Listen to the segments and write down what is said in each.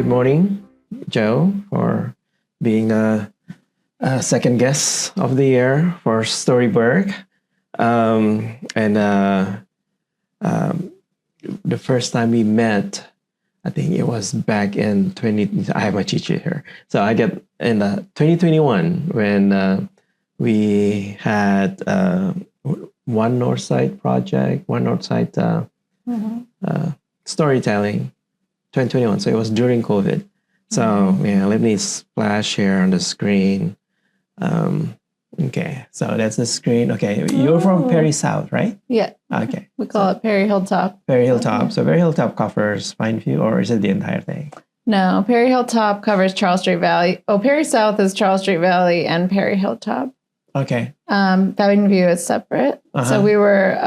good morning, Joe, for being the second guest of the year for Storyburgh. And the first time we met, I think it was back in I have my cheat sheet here. So I get in 2021 when we had One Northside project, One Northside storytelling, 2021. So it was during COVID. So yeah, let me splash here on the screen. Okay, so that's the screen. Okay, you're from Perry South, right? Yeah. Okay. We call it Perry Hilltop. Perry Hilltop. So Perry Hilltop covers Pineview, or is it the entire thing? No, Perry Hilltop covers Charles Street Valley. Oh, Perry South is Charles Street Valley and Perry Hilltop. Okay. Pineview is separate. So we were,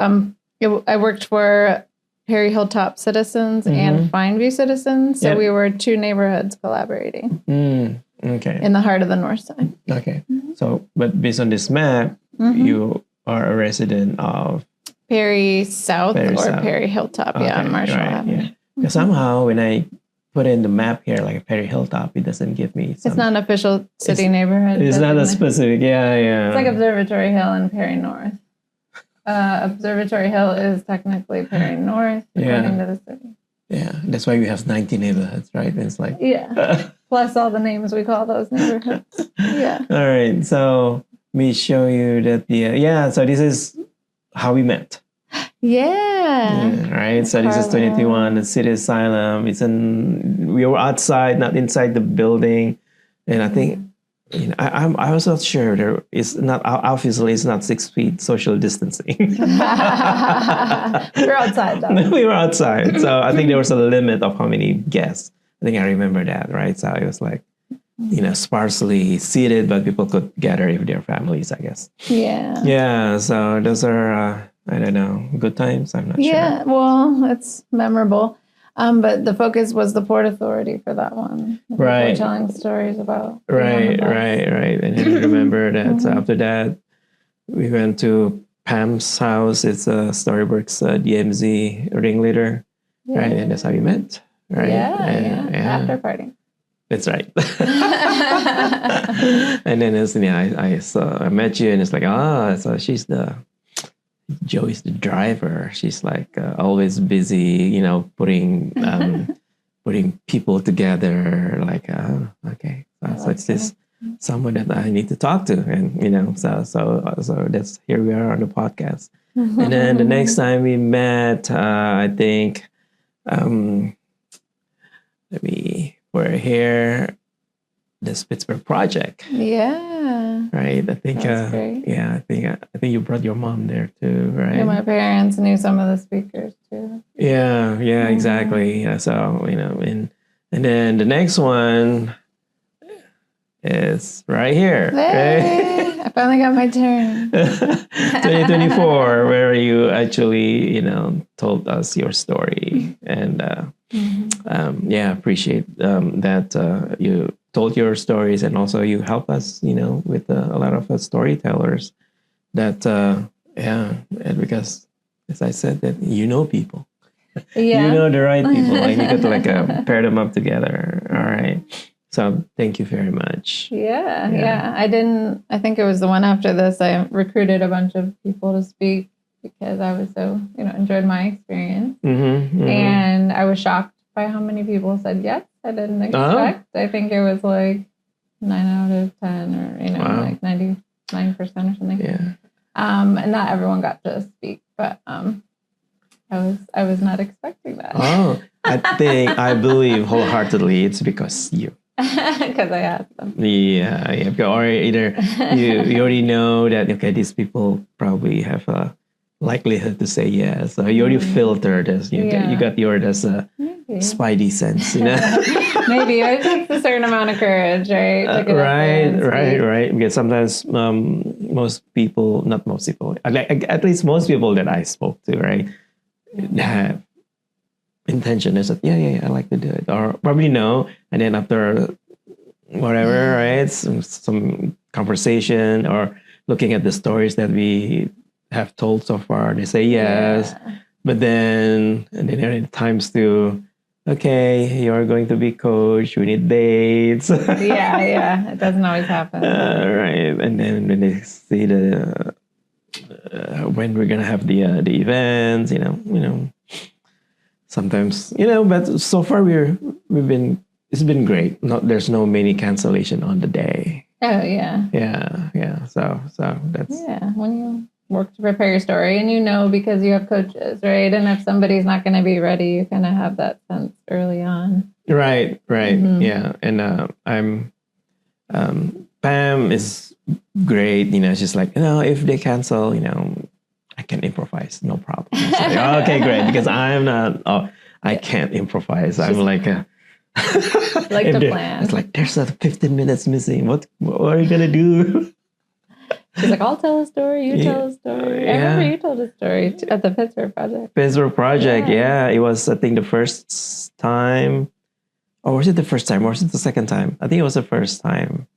I worked for Perry Hilltop citizens and Pineview citizens. So we were two neighborhoods collaborating. Okay. In the heart of the north side. Okay. So, but based on this map, you are a resident of Perry South Perry Hilltop. Okay, Yeah, Marshall Avenue. Yeah. Because somehow when I put in the map here, like a Perry Hilltop, it doesn't give me. It's not an official city neighborhood. It's not a specific. Yeah. It's like Observatory Hill and Perry North. Observatory Hill is technically Perry North, according to the city. Yeah, that's why we have 90 neighborhoods, right? And it's like plus all the names we call those neighborhoods. Yeah. All right, so let me show you that so this is how we met. Yeah. Right. So this is 2021, the City Asylum. We were outside, not inside the building, and I think I was not sure there is not obviously it's not 6 feet social distancing. We were outside though. We were outside, so I think there was a limit of how many guests. I think I remember that, right? So it was like sparsely seated, but people could gather if they're families, I guess. Yeah. Yeah. So those are I don't know, good times. I'm not sure. Yeah. Well, it's memorable. But the focus was the Port Authority for that one. Right. Telling stories about. Right. And I remember that. So after that, we went to Pam's house. It's Storyburgh's DMZ ringleader. Yeah. Right. And that's how we met. Right. Yeah. After party. That's right. And then I met you, and it's like, so Joey's the driver. She's like always busy, putting people together. Like, okay, so it's this someone that I need to talk to, and so that's here we are on the podcast. And then the next time we met, I think, we're here. This Pittsburgh project. Yeah. Right. I think. I think you brought your mom there too, right? Yeah, my parents knew some of the speakers too. Yeah. Exactly. Yeah, so and then the next one is right here. Hey, right? I finally got my turn. 2024, where you actually told us your story, and appreciate that you told your stories, and also you help us, with a lot of storytellers that, and because, as I said, that people. Yeah. You know the right people, like you could pair them up together. All right. So thank you very much. Yeah. I think it was the one after this, I recruited a bunch of people to speak because I was so, enjoyed my experience. And I was shocked by how many people said yes. I didn't expect. I think it was like 9 out of 10 or, like 99% or something. Yeah. And not everyone got to speak, but I was not expecting that. Oh, I believe wholeheartedly it's because you. Because I asked them. Yeah. Or either you already know that, okay, these people probably have a likelihood to say yes. So you already filtered as you got yours as a spidey sense, Maybe it takes a certain amount of courage, right? Right. Because sometimes most people, not most people, at least most people that I spoke to, right, have intention is that I like to do it, or probably no, and then after whatever, right, some conversation or looking at the stories that we have told so far, they say yes, but then there are times to okay, you're going to be coach. We need dates. Yeah. It doesn't always happen. Right. And then when they see the when we're gonna have the events, sometimes but so far it's been great. There's no many cancellation on the day. Oh yeah. Yeah. So that's when you work to prepare your story, and because you have coaches, right? And if somebody's not going to be ready, you kind of have that sense early on. Right. Yeah. And I'm Pam is great. She's like, if they cancel, I can improvise, no problem. Like, okay, great, because I'm not. I can't improvise. I'm like a. Like to plan. It's like there's 15 minutes missing. What are you gonna do? She's like, I'll tell a story. You tell a story. I remember you told a story at the Pittsburgh project. Yeah. It was, I think, the first time. Or was it the first time? Or was it the second time? I think it was the first time.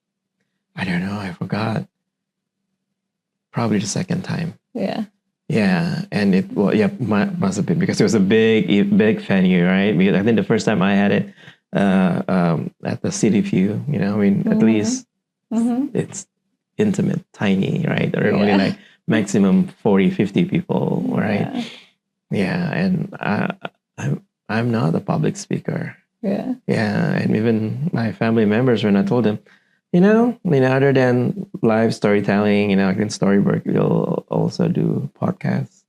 I don't know. I forgot. Probably the second time. Yeah. Yeah, and must have been because it was a big venue, right? Because I think the first time I had it at the City View, at least it's intimate, tiny, right? Or only like maximum 40, 50 people, right? Yeah, and I'm not a public speaker. Yeah, and even my family members, when I told them, other than live storytelling, like in Storyburgh, we'll also do podcasts.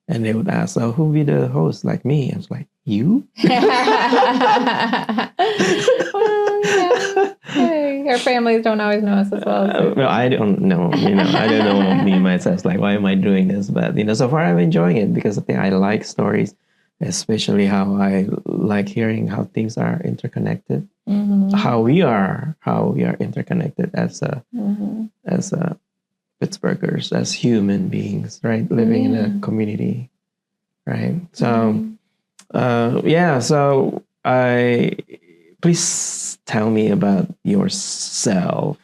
And they would ask, "Oh, who will be the host?" Like me. I was like, "You?" Hey, our families don't always know us as well. Well, I don't know. I don't know me myself. Like, why am I doing this? But so far I'm enjoying it because I think I like stories, especially how I like hearing how things are interconnected. How we are interconnected as Pittsburghers, as human beings, right? Living in a community, right? So, so please tell me about yourself.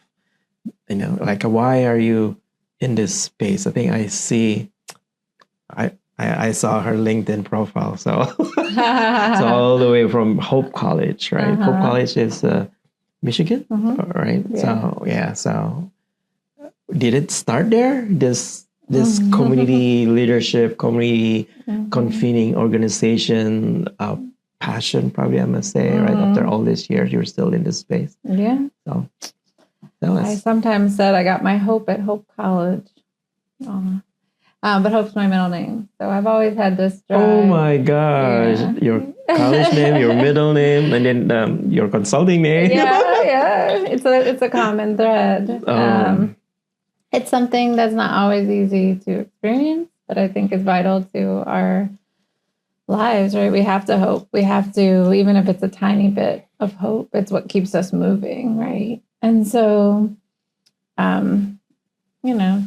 Like, why are you in this space? I think I saw her LinkedIn profile, so all the way from Hope College, right? Hope College is Michigan, right? Yeah. So did it start there? This community leadership, community convening organization, passion, probably I must say, right? After all these years, you're still in this space. Yeah. So I sometimes said I got my hope at Hope College. But Hope's my middle name. So I've always had this drive. Oh my gosh. Yeah. Your college name, your middle name, and then your consulting name. Yeah. It's a common thread. It's something that's not always easy to experience, but I think is vital to our lives, right? We have to hope. We have to, even if it's a tiny bit of hope, it's what keeps us moving, right? And so,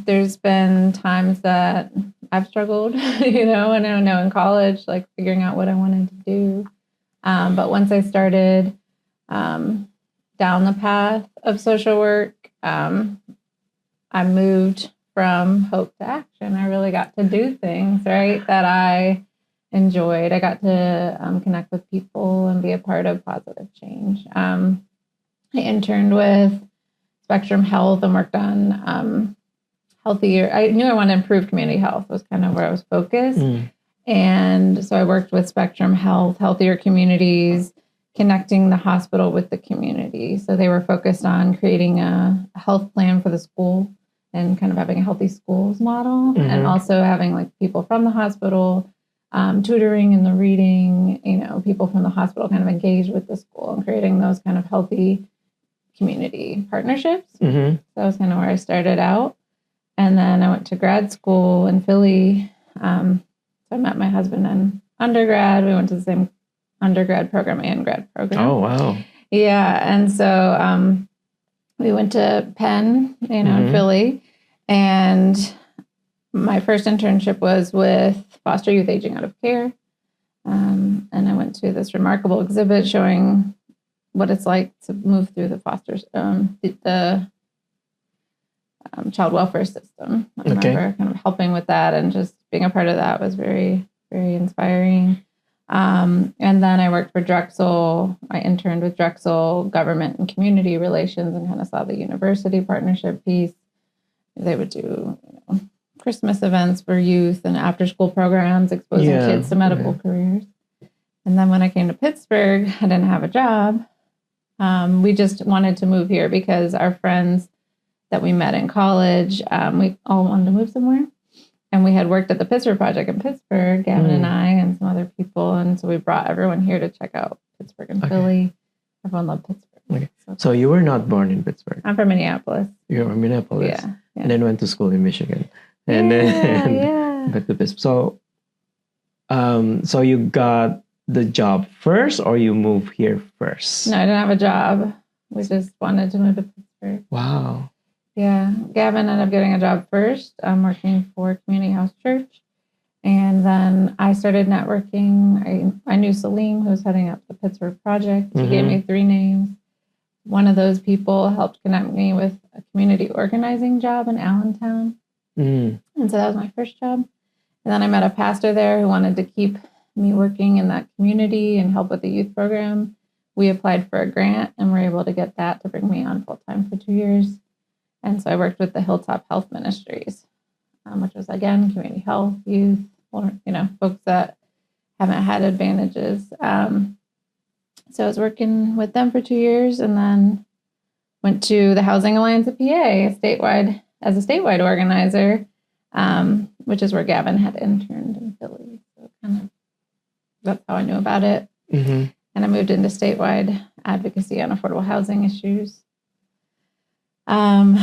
there's been times that I've struggled, and I know in college, like figuring out what I wanted to do. But once I started down the path of social work, I moved from hope to action. I really got to do things, right, that I enjoyed. I got to connect with people and be a part of positive change. I interned with Spectrum Health and worked on healthier. I knew I wanted to improve community health was kind of where I was focused. And so I worked with Spectrum Health, healthier communities, connecting the hospital with the community. So they were focused on creating a health plan for the school and kind of having a healthy schools model, and also having like people from the hospital tutoring and the reading, people from the hospital kind of engaged with the school and creating those kind of healthy community partnerships. So that was kind of where I started out. And then I went to grad school in Philly. So I met my husband in undergrad. We went to the same undergrad program and grad program. Oh, wow. Yeah. And so we went to Penn, in Philly. And my first internship was with foster youth aging out of care. And I went to this remarkable exhibit showing what it's like to move through the the child welfare system. I remember kind of helping with that, and just being a part of that was very, very inspiring. And then I worked for Drexel. I interned with Drexel Government and Community Relations and kind of saw the university partnership piece. They would do Christmas events for youth and after-school programs, exposing kids to medical careers. And then when I came to Pittsburgh, I didn't have a job. We just wanted to move here because our friends that we met in college, we all wanted to move somewhere. And we had worked at the Pittsburgh Project in Pittsburgh, Gavin and I and some other people. And so we brought everyone here to check out Pittsburgh and Philly. Everyone loved Pittsburgh. Okay. So you were not born in Pittsburgh. I'm from Minneapolis. You're from Minneapolis. Yeah. And then went to school in Michigan. And then back to Pittsburgh. So you got the job first or you moved here first? No, I didn't have a job. We just wanted to move to Pittsburgh. Wow. Yeah. Gavin ended up getting a job first. I'm working for Community House Church. And then I started networking. I knew Salim, who was heading up the Pittsburgh Project. He gave me 3 names. One of those people helped connect me with a community organizing job in Allentown. And so that was my first job. And then I met a pastor there who wanted to keep me working in that community and help with the youth program. We applied for a grant and were able to get that to bring me on full-time for 2 years. And so I worked with the Hilltop Health Ministries, which was, again, community health, youth, folks that haven't had advantages. So I was working with them for 2 years and then went to the Housing Alliance of PA as a statewide organizer, which is where Gavin had interned in Philly. So that's how I knew about it. And I moved into statewide advocacy on affordable housing issues. And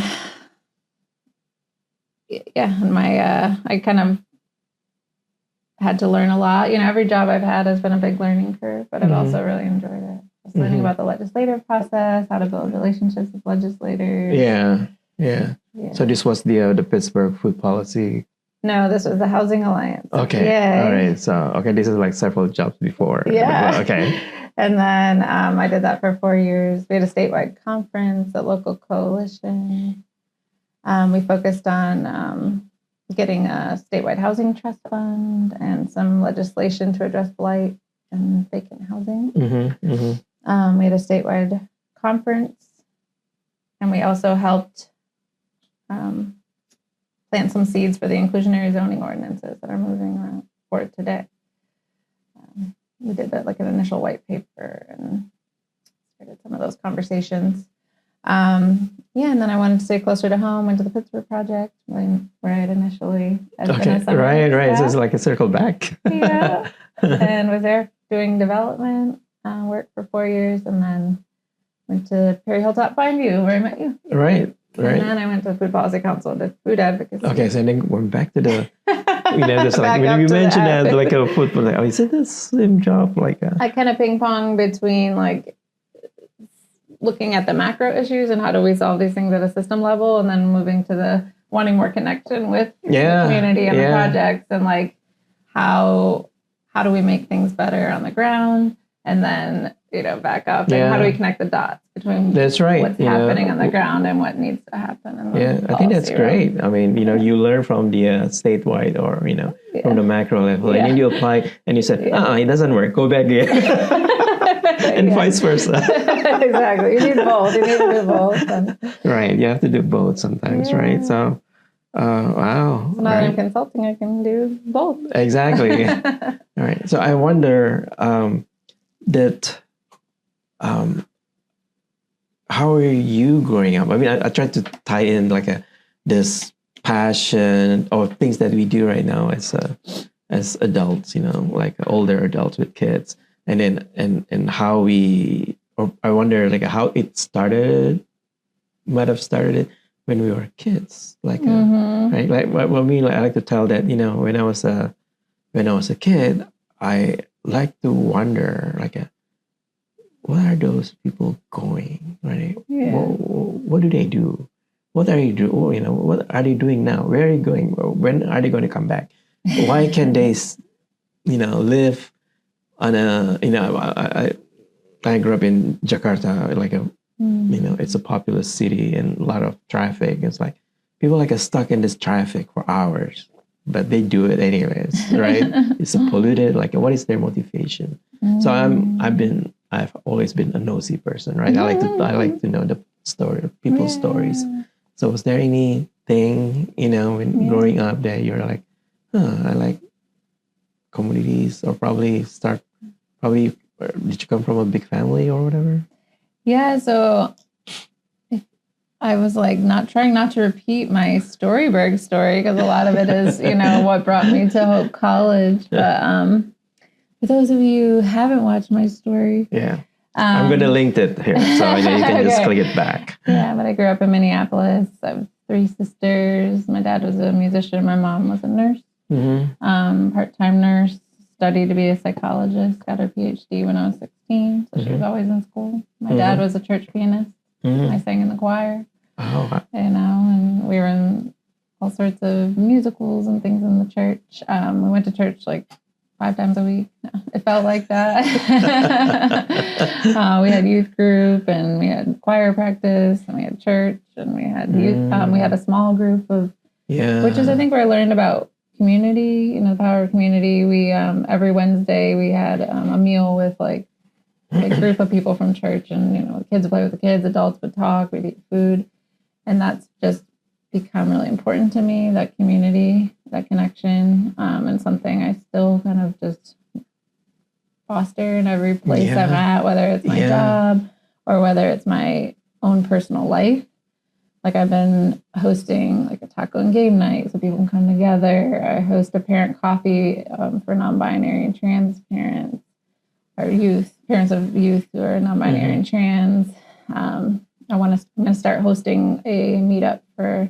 I kind of had to learn a lot. Every job I've had has been a big learning curve, but I've also really enjoyed it. Just learning about the legislative process, how to build relationships with legislators. Yeah. So this was the Pittsburgh food policy. No, this was the Housing Alliance. Okay. Yay. All right. So, this is like several jobs before. Yeah. Okay. And then I did that for 4 years. We had a statewide conference, a local coalition. We focused on getting a statewide housing trust fund and some legislation to address blight and vacant housing. We had a statewide conference, and we also helped plant some seeds for the inclusionary zoning ordinances that are moving around forward today. We did that like an initial white paper and started some of those conversations. And then I wanted to stay closer to home, went to the Pittsburgh Project, where I had initially. Right. So it's like a circle back. Yeah. And was there doing development work for 4 years, and then went to Perry Hilltop Fineview, where I met you. Right. And then I went to Food Policy Council and did food advocacy. Okay, so then we're back to the, just like when you mentioned that, like a food, like, is it the same job? I kind of ping pong between like looking at the macro issues and how do we solve these things at a system level, and then moving to the wanting more connection with the community and the projects, and like how do we make things better on the ground, and then back up and how do we connect the dots between what's happening on the ground and what needs to happen. I think that's great. I mean, you learn from the statewide or from the macro level, and then you apply and you said, it doesn't work, go back there. And vice versa. Exactly. You need both. You need to do both. Right. You have to do both sometimes, right? So, wow. So now that I'm consulting, I can do both. Exactly. All right. So I wonder that how are you growing up? I mean, I tried to tie in like this passion or things that we do right now as adults, like older adults with kids. And then and how I wonder like how it might have started when we were kids, like right, like I like to tell that when I was a kid, I like to wonder like what are those people going, right? What do they do? What are you doing? What are they doing now? Where are you going? When are they going to come back? Why can they live on I grew up in Jakarta, like it's a populous city and a lot of traffic. It's like people are stuck in this traffic for hours, but they do it anyways, right? It's a polluted. Like, what is their motivation? So I've always been a nosy person, right? I like to know the story, people's stories. So was there anything, when growing up that you're like, I like communities, or probably did you come from a big family or whatever? Yeah, so I was like trying not to repeat my Storyburgh story, because a lot of it is, what brought me to Hope College. But for those of you who haven't watched my story, I'm going to link it here, so you can just click it back. Yeah, but I grew up in Minneapolis. I have 3 sisters. My dad was a musician. My mom was a nurse, part-time nurse. Studied to be a psychologist. Got her PhD when I was 16, so she was always in school. My dad was a church pianist. I sang in the choir. Oh, and we were in all sorts of musicals and things in the church. We went to church like 5 times a week. It felt like that. We had youth group, and we had choir practice, and we had church, and we had youth. We had a small group of, which is I think where I learned about community. The power of community. We every Wednesday we had a meal with like a group of people from church, and the kids would play with the kids, adults would talk, we'd eat food, and that's just become really important to me, that community, that connection, and something I still kind of just foster in every place I'm at, whether it's my job or whether it's my own personal life. Like I've been hosting like a taco and game night so people can come together. I host a parent coffee for non-binary and trans parents, or parents of youth who are non-binary and trans. I'm going to start hosting a meetup for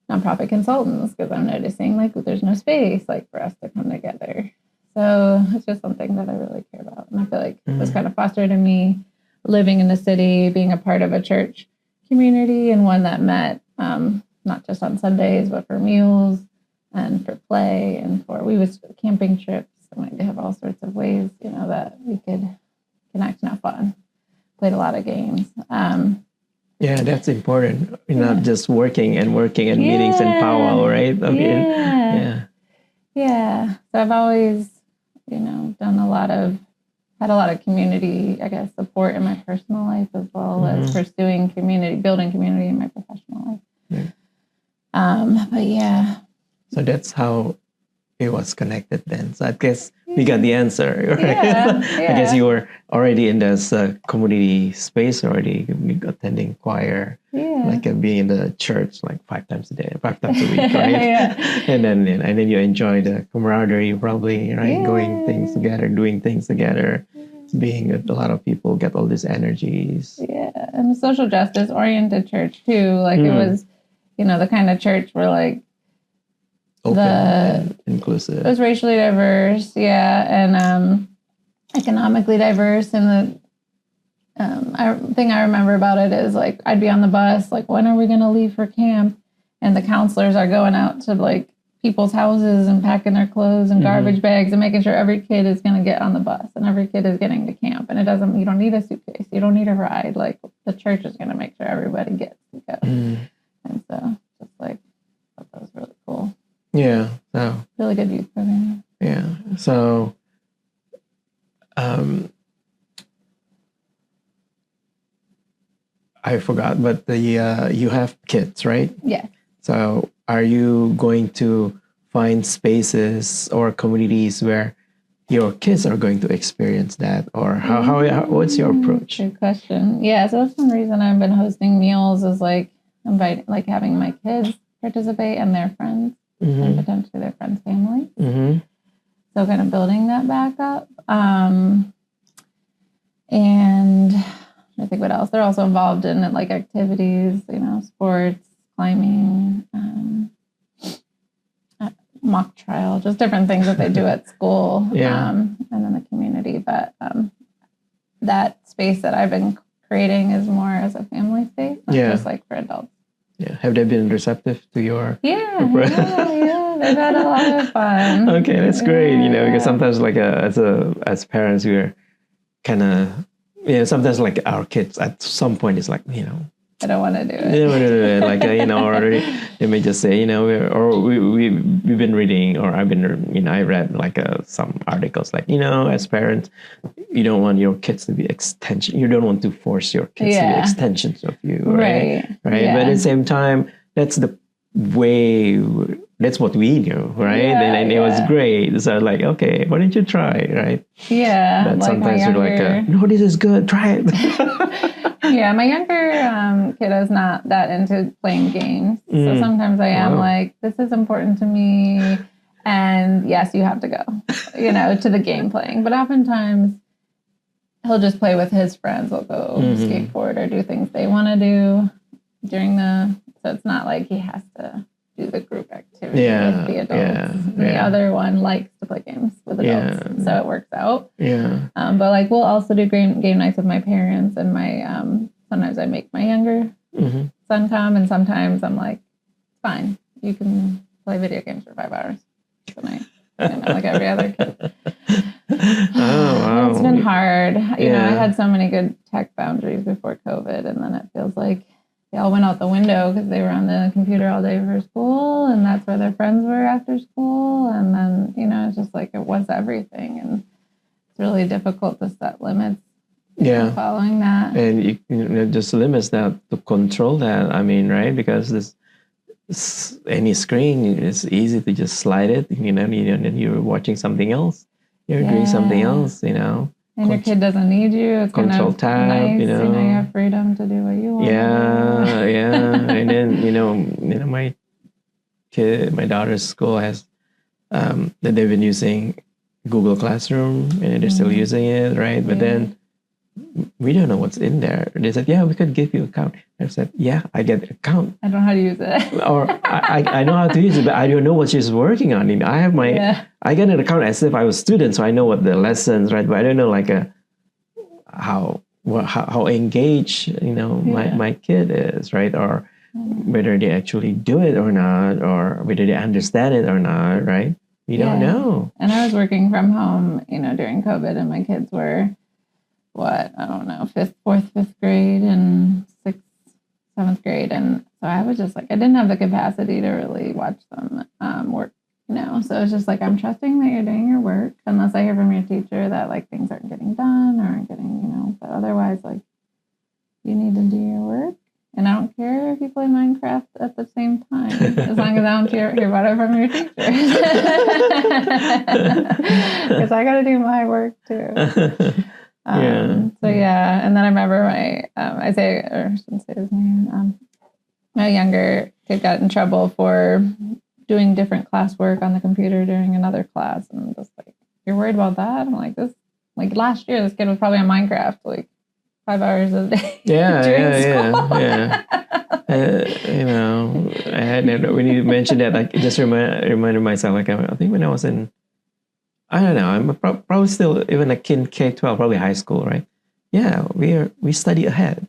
nonprofit consultants, because I'm noticing like there's no space like for us to come together. So it's just something that I really care about. And I feel like it was kind of fostered in me living in the city, being a part of a church community, and one that met not just on Sundays, but for meals and for play and we was camping trips. And we have all sorts of ways, that we could connect and have fun. Played a lot of games. Yeah, that's important. You're not just working and meetings and powwow, right? Yeah. So I've always, had a lot of community, I guess, support in my personal life, as well as building community in my professional life. But yeah. So that's how it was connected then. So I guess we got the answer, right? I guess you were already in this community space already, attending choir, like being in the church like 5 times a week, right? And then you enjoy the camaraderie, probably, right? Going things together, doing things together, being with a lot of people, get all these energies. Yeah, and the social justice oriented church too. Like it was, the kind of church where like open and inclusive. It was racially diverse, and economically diverse. And the thing I remember about it is like I'd be on the bus, like, when are we going to leave for camp? And the counselors are going out to like people's houses and packing their clothes and garbage bags and making sure every kid is going to get on the bus and every kid is getting to camp. And you don't need a suitcase, you don't need a ride. Like the church is going to make sure everybody gets to go. And so just like I thought that was really cool. Yeah. So really good youth program. Yeah. So I forgot, but you have kids, right? Yeah. So are you going to find spaces or communities where your kids are going to experience that, or what's your approach? Good question. Yeah, so that's one reason I've been hosting meals, is like having my kids participate and their friends and potentially their friends' families. So kind of building that back up. And I think what else? They're also involved in like activities, sports, climbing, mock trial, just different things that they do at school and in the community. But that space that I've been creating is more as a family space, not just like for adults. Yeah. Have they been receptive to your? Yeah. They've had a lot of fun. Okay, that's great. Because sometimes like as parents, we're kind of, sometimes like our kids at some point it's like, I don't want to do it. They don't want to do it. Like, or they may just say, we've been reading, or I've been, I read like some articles like, as parents, you don't want your kids to be extension. You don't want to force your kids to be extensions of you, right? Right. Yeah. But at the same time, that's the way, that's what we do, right? And it was great. So like, okay, why don't you try, right? Yeah. But like sometimes you're like, no, this is good. Try it. Yeah, my younger kiddo's not that into playing games. So sometimes I am like, this is important to me. And yes, you have to go, to the game playing. But oftentimes he'll just play with his friends. They'll go skateboard or do things they want to do so it's not like he has to do the group activity with the adults. The other one likes to play games with adults, so it works out. Yeah. But like we'll also do game nights with my parents, and my sometimes I make my younger son come, and sometimes I'm like, fine, you can play video games for 5 hours tonight, like every other kid. Oh wow, it's been hard. I had so many good tech boundaries before COVID, and then it feels like they all went out the window because they were on the computer all day for school, and that's where their friends were after school. And then, it's just like it was everything. And it's really difficult to set limits following that. And just limits that to control that. I mean, right? Because any screen, it's easy to just slide it, and you're watching something else. You're doing something else, And your kid doesn't need you. It's control tab, nice. You have freedom to do what you want. Yeah, yeah. And then, my daughter's school has that they've been using Google Classroom, and they're still using it, right? But then we don't know what's in there. They said, we could give you an account. I said, I get an account. I don't know how to use it. Or I know how to use it, but I don't know what she's working on. I have I get an account as if I was a student, so I know what the lessons, right? But I don't know how engaged, my kid is, right? Or whether they actually do it or not, or whether they understand it or not, right? We don't know. And I was working from home, during COVID, and my kids were, I don't know, fourth, fifth grade, and sixth, seventh grade. And so I was just like, I didn't have the capacity to really watch them work, So it's just like, I'm trusting that you're doing your work, unless I hear from your teacher that like things aren't getting done or aren't getting, but otherwise, like, you need to do your work. And I don't care if you play Minecraft at the same time, as long as I don't hear about it from your teacher. Because I got to do my work too. And then I remember I shouldn't say his name, my younger kid got in trouble for doing different classwork on the computer during another class, and I'm just like, you're worried about that? I'm like, last year this kid was probably on Minecraft like 5 hours a day. I had when you mentioned that, like, it just reminded myself, like, I think when I was in, I don't know, I'm probably still even like in K-12, probably high school, right? Yeah, we study ahead.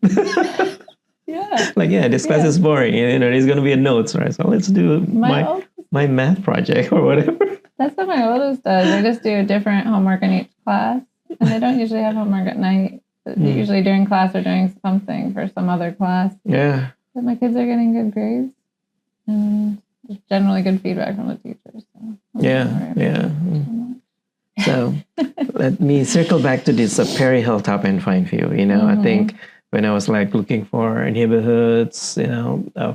This class is boring. There's going to be a notes, right? So let's do my math project or whatever. That's what my oldest does. They just do a different homework in each class, and they don't usually have homework at night. Usually during class or doing something for some other class. Yeah. But my kids are getting good grades, and there's generally good feedback from the teachers. So let me circle back to this Perry, Hilltop, and Fineview. I think when I was like looking for neighborhoods,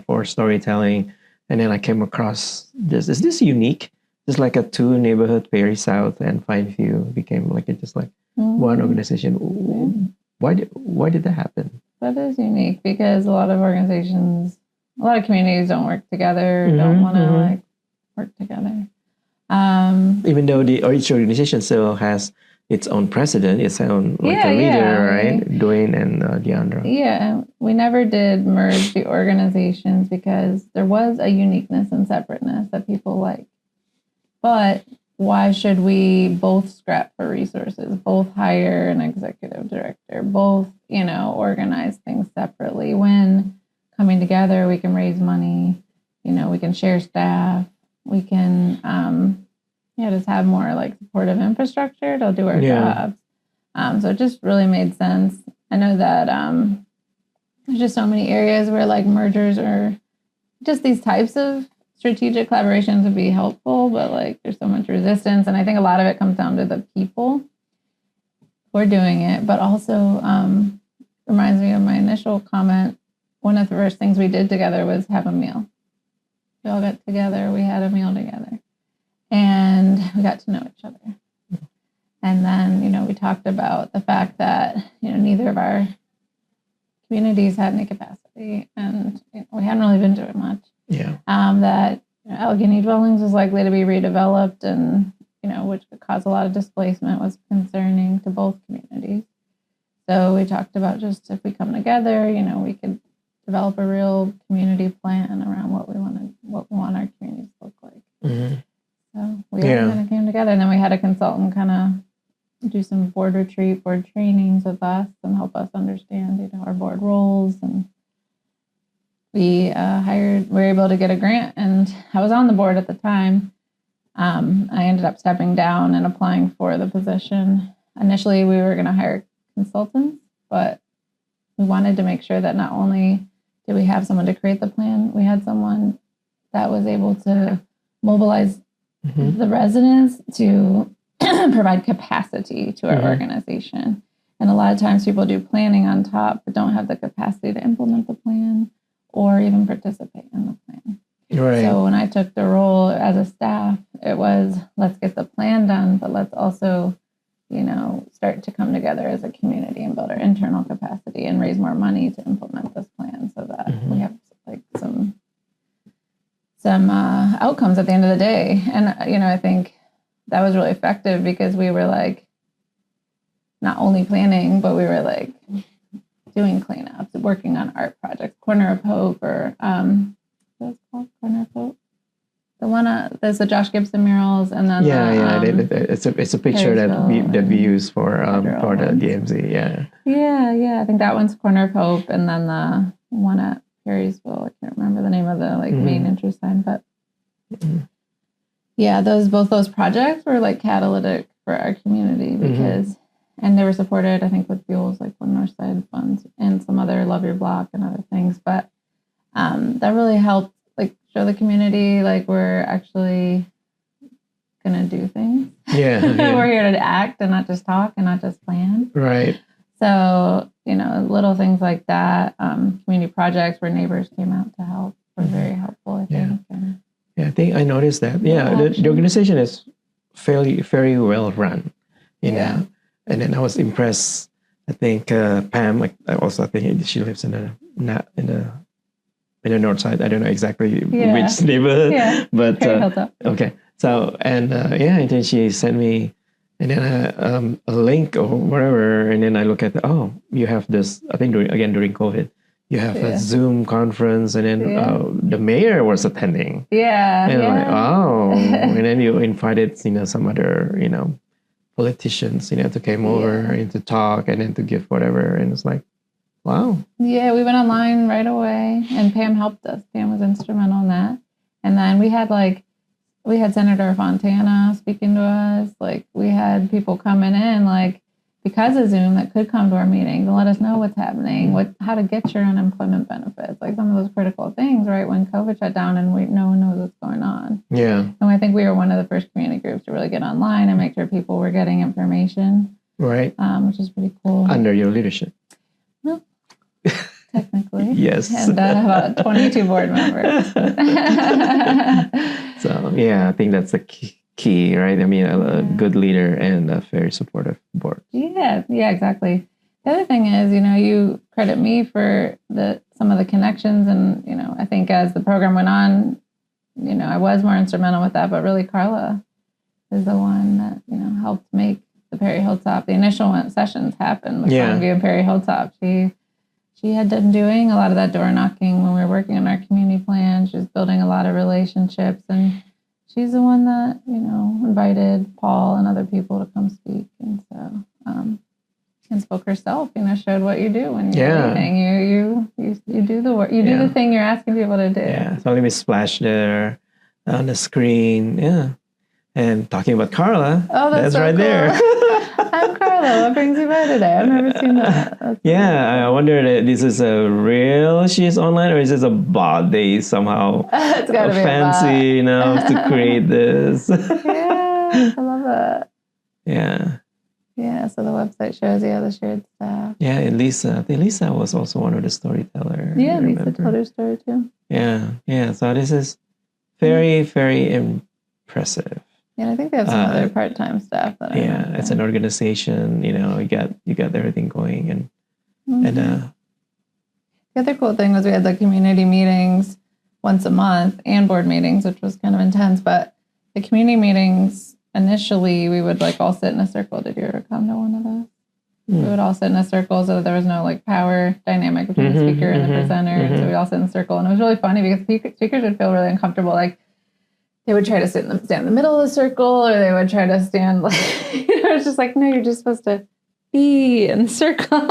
for storytelling, and then I came across this. Is this unique? Just like a 2 neighborhood, Perry South and Fineview, became like one organization. Why did that happen? That is unique because a lot of communities don't work together, don't want to work together. Even though each organization still has its own president, its own leader, right? Dwayne and Deandra. Yeah, we never did merge the organizations because there was a uniqueness and separateness that people like. But why should we both scrap for resources, both hire an executive director, both, organize things separately? When coming together, we can raise money, we can share staff, we can, just have more like supportive infrastructure to do our jobs. So it just really made sense. I know that there's just so many areas where like mergers or just these types of strategic collaborations would be helpful, but like there's so much resistance. And I think a lot of it comes down to the people who are doing it, but also reminds me of my initial comment. One of the first things we did together was have a meal. We all got together, we had a meal together, and we got to know each other. And then, you know, we talked about the fact that, you know, neither of our communities had any capacity, and you know, we hadn't really been doing much. Yeah. That you know, Allegheny Dwellings was likely to be redeveloped, and you know, which could cause a lot of displacement, was concerning to both communities. So we talked about just if we come together, you know, we could develop a real community plan around what we want our communities to look like. Mm-hmm. So we all kind of came together, and then we had a consultant kind of do some board trainings with us and help us understand, you know, our board roles. And we were able to get a grant, and I was on the board at the time. I ended up stepping down and applying for the position. Initially, we were going to hire consultants, but we wanted to make sure that not only did we have someone to create the plan, we had someone that was able to mobilize the residents to provide capacity to our organization. And a lot of times people do planning on top, but don't have the capacity to implement the plan or even participate in the plan. Right. So when I took the role as a staff, it was, let's get the plan done, but let's also, you know, start to come together as a community and build our internal capacity and raise more money to implement this plan so that we have like some outcomes at the end of the day. And, you know, I think that was really effective because we were like, not only planning, but we were like doing cleanups, working on art projects, Corner of Hope, or what's called Corner of Hope? The one there's the Josh Gibson murals, and then it's a picture that we use for the DMZ. Yeah. I think that one's Corner of Hope, and then the one at Perrysville. I can't remember the name of the main interest sign, but yeah, both those projects were like catalytic for our community because. And they were supported, I think, with fuels like One North Side funds and some other Love Your Block and other things. But that really helped, like, show the community, like, we're actually going to do things. Yeah. We're here to act and not just talk and not just plan. Right. So, you know, little things like that, community projects where neighbors came out to help were very helpful, I think. Yeah, I think I noticed that. Yeah, the organization is very well run, you know. And then I was impressed. I think Pam. I think she lives in the north side. I don't know exactly which neighborhood, but okay. So and and then she sent me, and then a link or whatever. And then I look at you have this. I think during COVID, you have a Zoom conference, and then the mayor was attending. Yeah. And I'm like, and then you invited some other politicians, to come over and to talk and then to give whatever. And it's like, wow. Yeah, we went online right away and Pam helped us. Pam was instrumental in that. And then we had Senator Fontana speaking to us. Like we had people coming in like because of Zoom that could come to our meetings and let us know what's happening, how to get your unemployment benefits, like some of those critical things, right? When COVID shut down and no one knows what's going on. Yeah. And I think we were one of the first community groups to really get online and make sure people were getting information. Right. Which is pretty cool. Under your leadership. Well, technically. Yes. And about 22 board members. So, I think that's the key, right? I mean, a good leader and a very supportive board. Yeah, exactly. The other thing is, you credit me for some of the connections, and I think as the program went on, I was more instrumental with that. But really, Carla is the one that helped make the Perry Hilltop, the initial sessions happen with Longview and Perry Hilltop. She had been doing a lot of that door knocking when we were working on our community plan. She was building a lot of relationships, and she's the one that, invited Paul and other people to come speak. And so, and spoke herself, showed what you do when you're leading. You do the work, you do the thing you're asking people to do. Yeah. So let me splash there on the screen. Yeah. And talking about Carla, that's so right cool. There. I'm Carla. What brings you by today? I've never seen that. I wonder if this is a real she's online or is this a bot they somehow It's gotta be fancy, to create this. Yeah, I love it. Yeah. Yeah, so the website shows you the shared stuff. Yeah, and Lisa. I think Lisa was also one of the storytellers. Yeah, Lisa told her story too. Yeah. So this is very, very impressive. Yeah, I think they have some other part-time staff that I know. It's an organization. You got everything going, and the other cool thing was we had the community meetings once a month and board meetings, which was kind of intense. But the community meetings initially, we would all sit in a circle. Did you ever come to one of those? We would all sit in a circle, so there was no power dynamic between the speaker and the presenter. So we'd all sit in a circle, and it was really funny because speakers would feel really uncomfortable, they would try to stand in the middle of the circle, or they would try to stand it's just no, you're just supposed to be in the circle.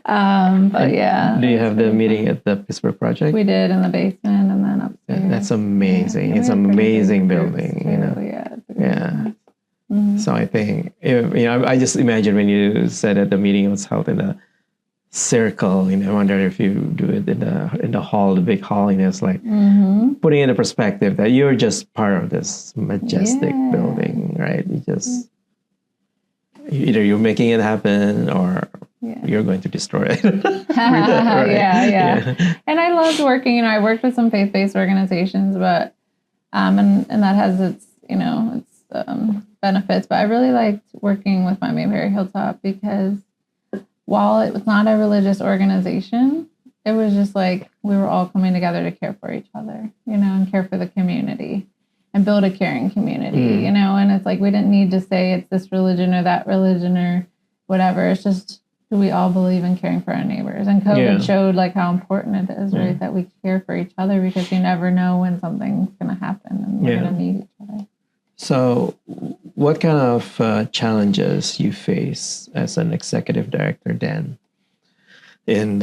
But yeah. Do you have the meeting at the Pittsburgh project? We did in the basement and then upstairs. That's amazing. It's an amazing building, Yeah. Mm-hmm. So I think, I just imagine when you said that the meeting was held in a circle, I wonder if you do it in the hall, the big hall, it's putting in a perspective that you're just part of this majestic building, right? You just either you're making it happen or you're going to destroy it. Right? Yeah. And I loved working. I worked with some faith-based organizations, but and that has its benefits. But I really liked working with my Mayberry Hilltop because while it was not a religious organization, it was just we were all coming together to care for each other, and care for the community and build a caring community, and it's we didn't need to say it's this religion or that religion or whatever. It's just, do we all believe in caring for our neighbors? And COVID showed how important it is, right? That we care for each other because you never know when something's going to happen and we're going to need each other. So what kind of challenges you face as an executive director, Dan, in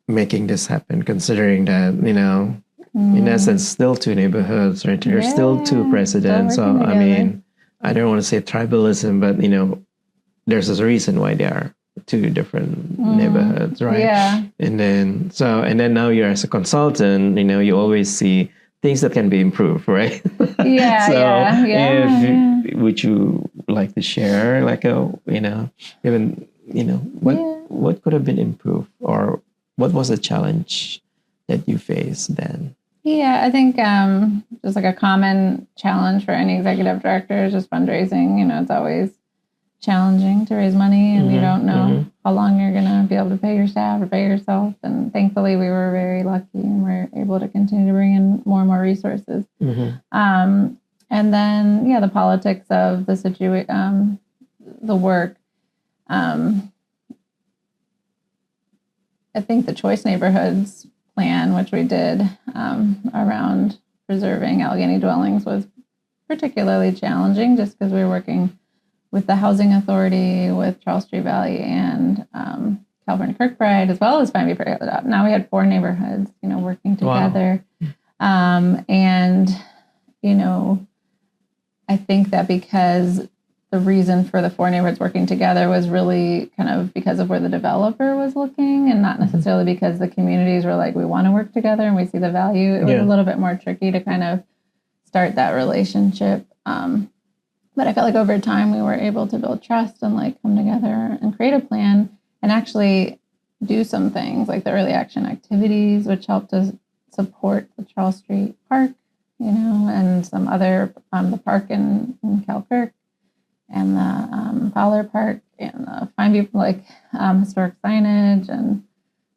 making this happen, considering that, in essence, still two neighborhoods, right? There's still two presidents. So, together. I mean, I don't want to say tribalism, but, there's a reason why they are two different neighborhoods, right? Yeah. And then now you're as a consultant, you always see things that can be improved, right? Yeah. Would you like to share, what could have been improved, or what was a challenge that you faced then? Yeah, I think just a common challenge for any executive director is just fundraising. It's always challenging to raise money, and you don't know how long you're going to be able to pay your staff or pay yourself. And thankfully, we were very lucky and we're able to continue to bring in more and more resources. And then, the politics of the situation, the work. I think the Choice Neighborhoods plan, which we did around preserving Allegheny dwellings, was particularly challenging just because we were working with the Housing Authority, with Charles Street Valley, and California Kirkbride, as well as Pine Prairie Hilltop. Now we had 4 neighborhoods, working together. Wow. I think that because the reason for the 4 neighborhoods working together was really kind of because of where the developer was looking, and not necessarily because the communities were we want to work together and we see the value. It was a little bit more tricky to kind of start that relationship. But I felt over time we were able to build trust and come together and create a plan and actually do some things like the early action activities, which helped us support the Charles Street Park, and some other, the park in Calkirk, and the Fowler Park, and the Fine View, historic signage. And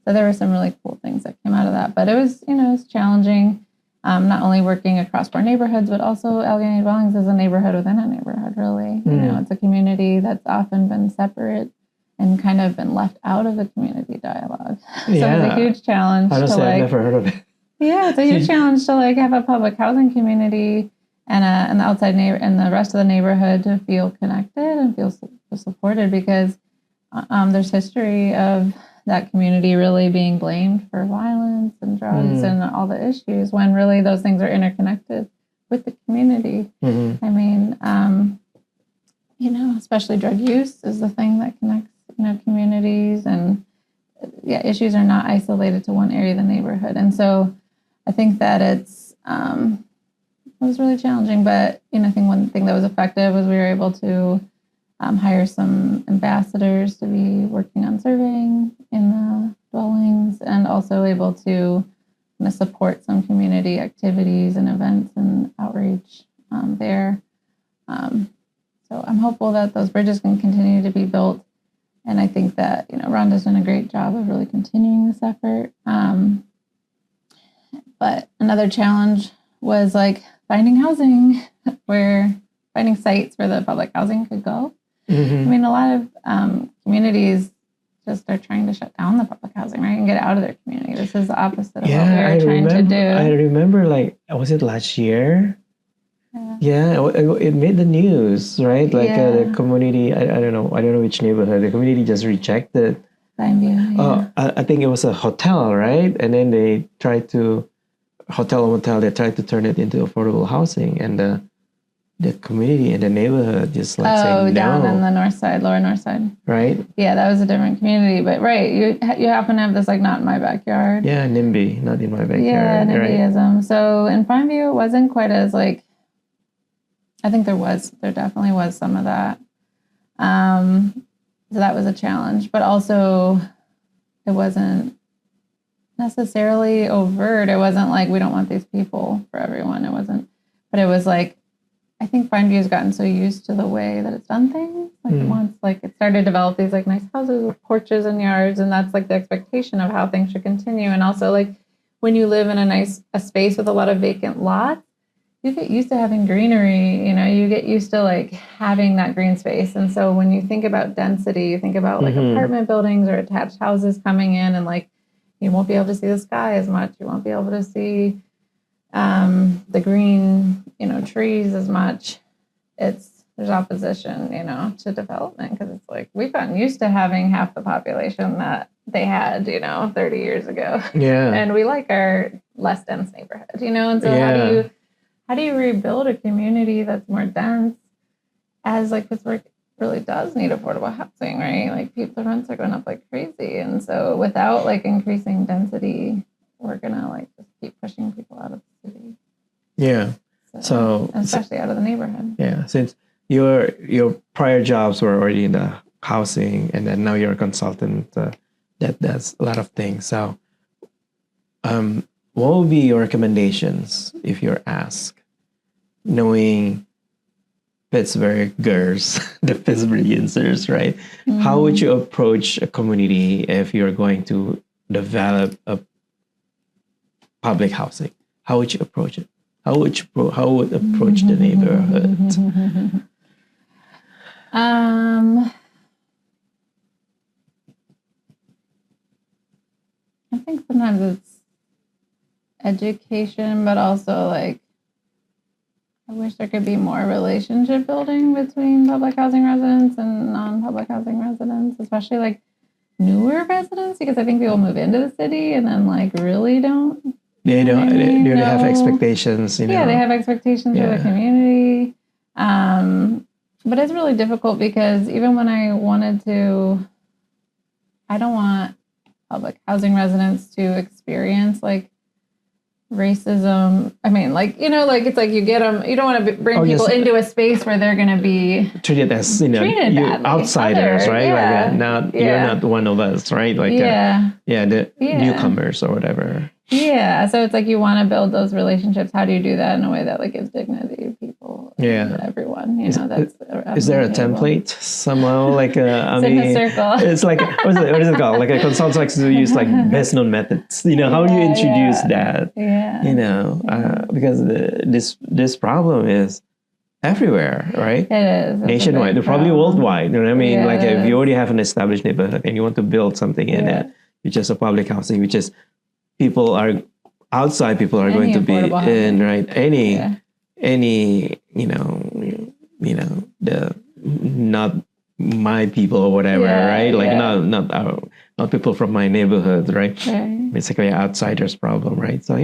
so there were some really cool things that came out of that. But it was, it was challenging. Not only working across 4 neighborhoods, but also Allegheny Dwellings is a neighborhood within a neighborhood, really. It's a community that's often been separate and kind of been left out of the community dialogue. So it's a huge challenge. Honestly, I've never heard of it. Yeah, it's a huge challenge to have a public housing community and the outside neighbor and the rest of the neighborhood to feel connected and feel supported, because there's history of that community really being blamed for violence and drugs and all the issues, when really those things are interconnected with the community. I mean, especially drug use is the thing that connects, communities, and issues are not isolated to one area of the neighborhood. And so I think that it was really challenging, but, I think one thing that was effective was we were able to hire some ambassadors to be working on surveying in the dwellings, and also able to support some community activities and events and outreach there. So I'm hopeful that those bridges can continue to be built. And I think that, Rhonda's done a great job of really continuing this effort. But another challenge was finding housing, finding sites where the public housing could go. Mm-hmm. I mean, a lot of communities just are trying to shut down the public housing, right, and get out of their community. This is the opposite of what we were trying to do. I remember, was it last year? Yeah, it made the news, right? The community, I don't know which neighborhood, the community just rejected. Yeah. I think it was a hotel, right? And then they tried to, they tried to turn it into affordable housing, and the community in the neighborhood just saying no. Down in the lower north side. Right? Yeah, that was a different community. But right, you happen to have this not in my backyard. Yeah, NIMBY, not in my backyard. Yeah, NIMBYism. Right? So in Pineview, it wasn't quite as I think there definitely was some of that. So that was a challenge, but also it wasn't necessarily overt. It wasn't we don't want these people for everyone. It wasn't, but it was I think Pineview's gotten so used to the way that it's done things. Once it started to develop these nice houses with porches and yards, and that's the expectation of how things should continue. And also when you live in a space with a lot of vacant lots, you get used to having greenery, you get used to having that green space. And so when you think about density, you think about apartment buildings or attached houses coming in, and you won't be able to see the sky as much. You won't be able to see the green, trees as much. There's opposition, to development, because it's we've gotten used to having half the population that they had, 30 years ago. Yeah. And we like our less dense neighborhood, and so how do you rebuild a community that's more dense, as Pittsburgh really does need affordable housing, right? The rents are going up like crazy. And so without increasing density, we're gonna just keep pushing people out of the city. Yeah. So especially out of the neighborhood. Yeah. Since your prior jobs were already in the housing, and then now you're a consultant, that does a lot of things. So what would be your recommendations if you're asked, knowing Pittsburghers, the Pittsburghians, right? Mm-hmm. How would you approach a community if you're going to develop a public housing? How would you approach it? How would approach the neighborhood? I think sometimes it's education, but also I wish there could be more relationship building between public housing residents and non-public housing residents, especially newer residents, because I think people move into the city and then really don't. They have expectations, Yeah, they have expectations for the community. But it's really difficult because even when I don't want public housing residents to experience racism. I mean, it's you get them, you don't want to bring people into a space where they're going to be treated as, outsiders, right? You're not one of us, right? Newcomers or whatever. Yeah. So it's you want to build those relationships. How do you do that in a way that gives dignity to people? Yeah. Everyone, is there a template somehow? It's in a circle. It's what is it called? A consultant likes to use best known methods. How do you introduce that? Yeah. Because this problem is everywhere, right? It is. Nationwide. They're probably worldwide. You know what I mean? If you already have an established neighborhood and you want to build something in it, which is a public housing, which is people are going to be in, right? Any the not my people or whatever, right? Not people from my neighborhood, right? Basically, outsiders problem, right? So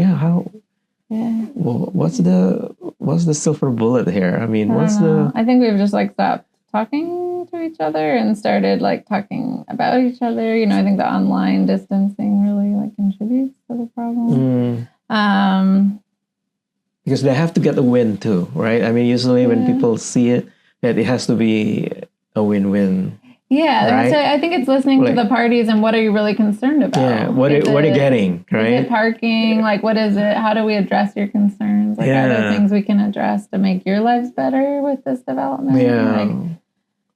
what's the silver bullet here? I mean, I think we've just stopped talking to each other and started like talking about each other. You know, I think the online distancing really like contributes to the problem. Because they have to get a win too, right? I mean, usually when people see it, that it has to be a win-win. Yeah, right? I think it's listening to the parties and what are you really concerned about? Yeah, what are you getting, right? Is it parking? Like, what is it? How do we address your concerns? Like, are there things we can address to make your lives better with this development?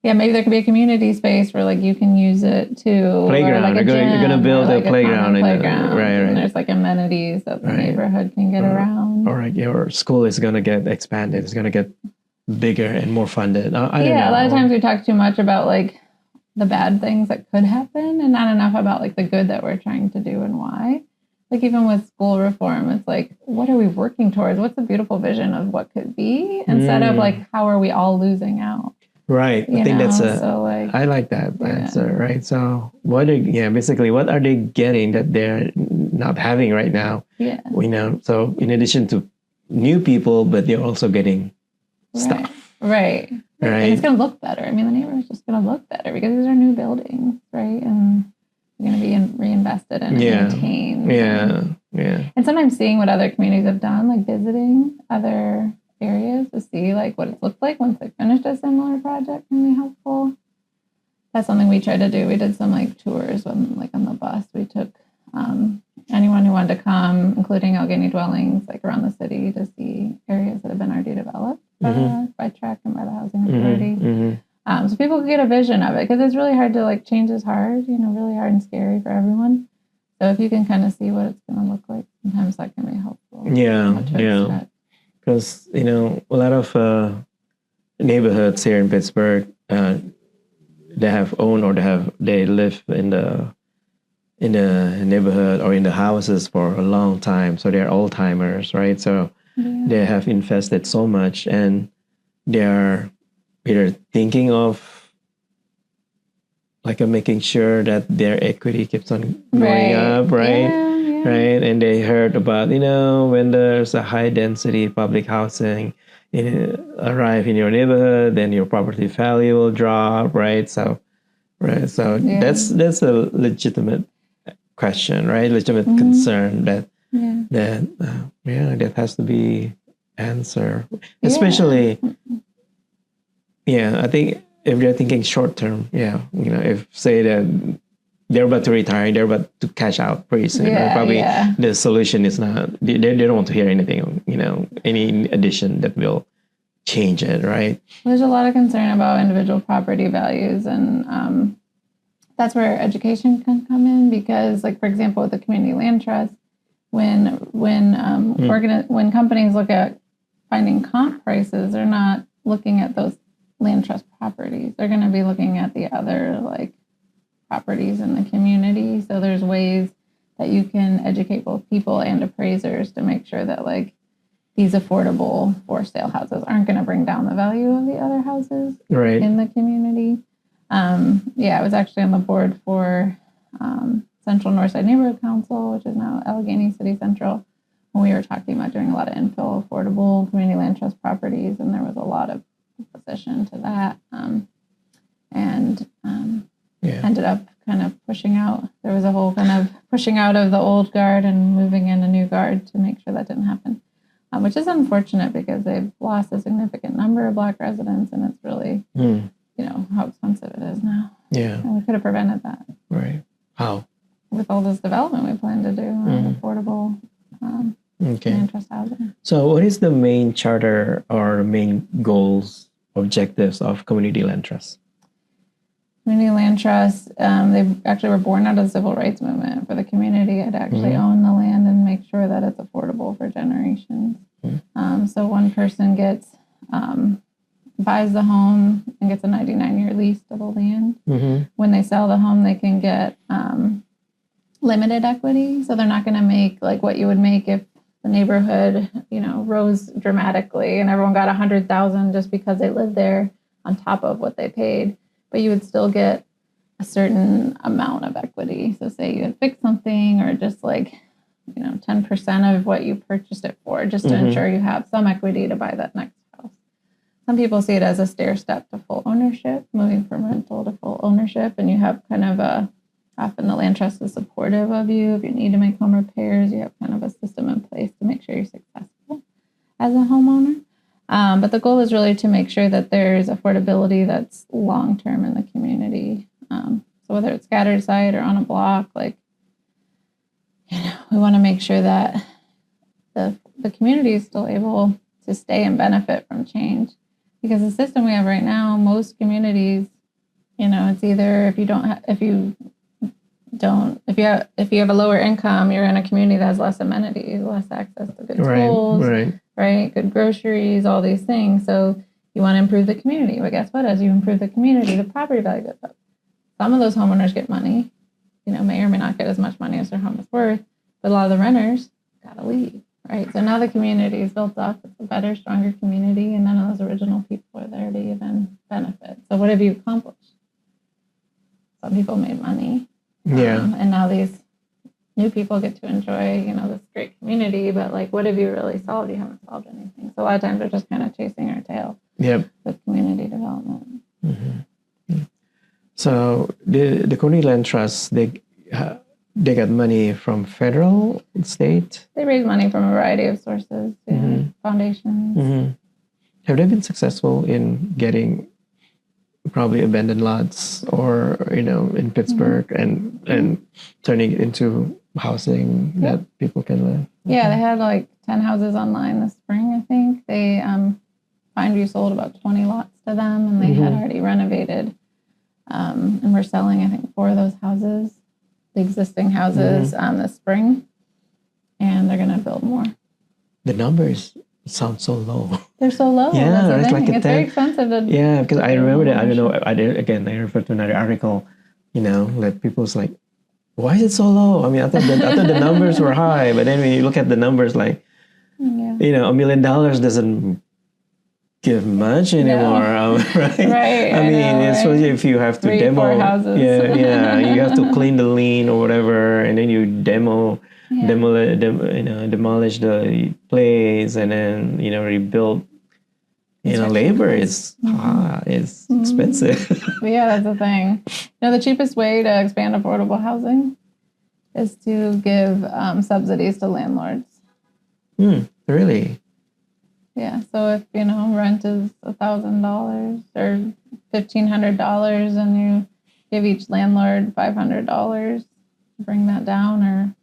Like, maybe there could be a community space where like you can use it to playground. Or, like, you're gonna build a playground, right? And there's like amenities that the neighborhood can get around. Or like your school is gonna get expanded. It's gonna get bigger and more funded. I don't know. A lot of times we talk too much about like the bad things that could happen and not enough about like the good that we're trying to do and why. Like even with school reform, it's like, what are we working towards? What's a beautiful vision of what could be instead of like, how are we all losing out? Right. I think that's I like that answer, right? So basically what are they getting that they're not having right now? Yeah. We know. So in addition to new people, but they're also getting stuff. Right. And it's going to look better. I mean, the neighborhood's just going to look better because these are new buildings, right? And they're going to be reinvested in and maintained. Yeah. And sometimes seeing what other communities have done, like visiting other areas to see like what it's looked like once they finished a similar project can be helpful. That's something we tried to do. We did some like tours when like on the bus. We took anyone who wanted to come, including Allegheny dwellings, like around the city to see areas that have been already developed by TREC and by the Housing Authority. So people could get a vision of it because it's really hard to like change is hard, really hard and scary for everyone. So if you can kind of see what it's going to look like, sometimes that can be helpful. Yeah. Because, a lot of neighborhoods here in Pittsburgh, they have owned or they live in the neighborhood or in the houses for a long time. So they're old timers, right? So they have invested so much and they're either thinking of like making sure that their equity keeps on going up, right? Right. And they heard about, when there's a high density public housing arrive in your neighborhood, then your property value will drop, right? So that's a legitimate question, right? Legitimate concern that has to be answered. Especially, I think if they're thinking short term, if say that they're about to retire, they're about to cash out pretty soon. Probably the solution is not, they don't want to hear anything, any addition that will change it, right? There's a lot of concern about individual property values, and that's where education can come in because, like, for example, with the community land trust, when companies look at finding comp prices, they're not looking at those land trust properties. They're going to be looking at the other, like, properties in the community. So there's ways that you can educate both people and appraisers to make sure that like these affordable for sale houses aren't going to bring down the value of the other houses in the community. I was actually on the board for Central Northside Neighborhood Council, which is now Allegheny City Central, when we were talking about doing a lot of infill affordable community land trust properties, and there was a lot of opposition to that. Ended up kind of pushing out. There was a whole kind of pushing out of the old guard and moving in a new guard to make sure that didn't happen, which is unfortunate because they've lost a significant number of Black residents, and it's really, how expensive it is now. Yeah. And we could have prevented that. Right. How? With all this development we plan to do on affordable land trust housing. So what is the main charter or main goals, objectives of Community Land Trust? Community Land Trust, they actually were born out of the civil rights movement for the community to actually own the land and make sure that it's affordable for generations. So one person buys the home and gets a 99-year lease to the land. When they sell the home, they can get limited equity. So they're not going to make like what you would make if the neighborhood, rose dramatically and everyone got $100,000 just because they lived there on top of what they paid. But you would still get a certain amount of equity. So say you had fixed something or just like, 10% of what you purchased it for, just to ensure you have some equity to buy that next house. some people see it as a stair step to full ownership, moving from rental to full ownership. And you have kind of often the land trust is supportive of you. If you need to make home repairs, you have kind of a system in place to make sure you're successful as a homeowner. But the goal is really to make sure that there's affordability that's long-term in the community. So whether it's scattered site or on a block, like, we want to make sure that the community is still able to stay and benefit from change. Because the system we have right now, most communities, it's either if you have a lower income, you're in a community that has less amenities, less access to good schools, right? Good groceries, all these things. So you want to improve the community. But guess what? As you improve the community, the property value goes up. Some of those homeowners get money, may or may not get as much money as their home is worth. But a lot of the renters got to leave, right? So now the community is built up. It's a better, stronger community. And none of those original people are there to even benefit. So what have you accomplished? Some people made money. And now these new people get to enjoy, this great community, but like, what have you really solved? You haven't solved anything. So a lot of times we're just kind of chasing our tail with community development. Mm-hmm. So the Community Land Trust, they got money from federal, state? They raise money from a variety of sources, foundations. Mm-hmm. Have they been successful in getting probably abandoned lots or, in Pittsburgh and turning it into housing that people can live? Yeah, they had like 10 houses online this spring, I think. They Findview sold about 20 lots to them, and they had already renovated. And we're selling, I think, 4 of those houses, the existing houses, this spring. And they're going to build more. The numbers sound so low. They're so low. Yeah, it's like it's very expensive. Because I remember that. I don't know. I refer to another article, that people's like, why is it so low? I mean, I thought the numbers were high, but then when you look at the numbers, like, $1 million doesn't give much anymore, right? Right. I mean, especially if you have to 3, demo. 4 houses. You have to clean the lien or whatever, and then you demolish the place, and then rebuild. Labor is expensive. Yeah, that's the thing. The cheapest way to expand affordable housing is to give subsidies to landlords. Really? Yeah. So if rent is $1,000 or $1,500, and you give each landlord $500, bring that down, or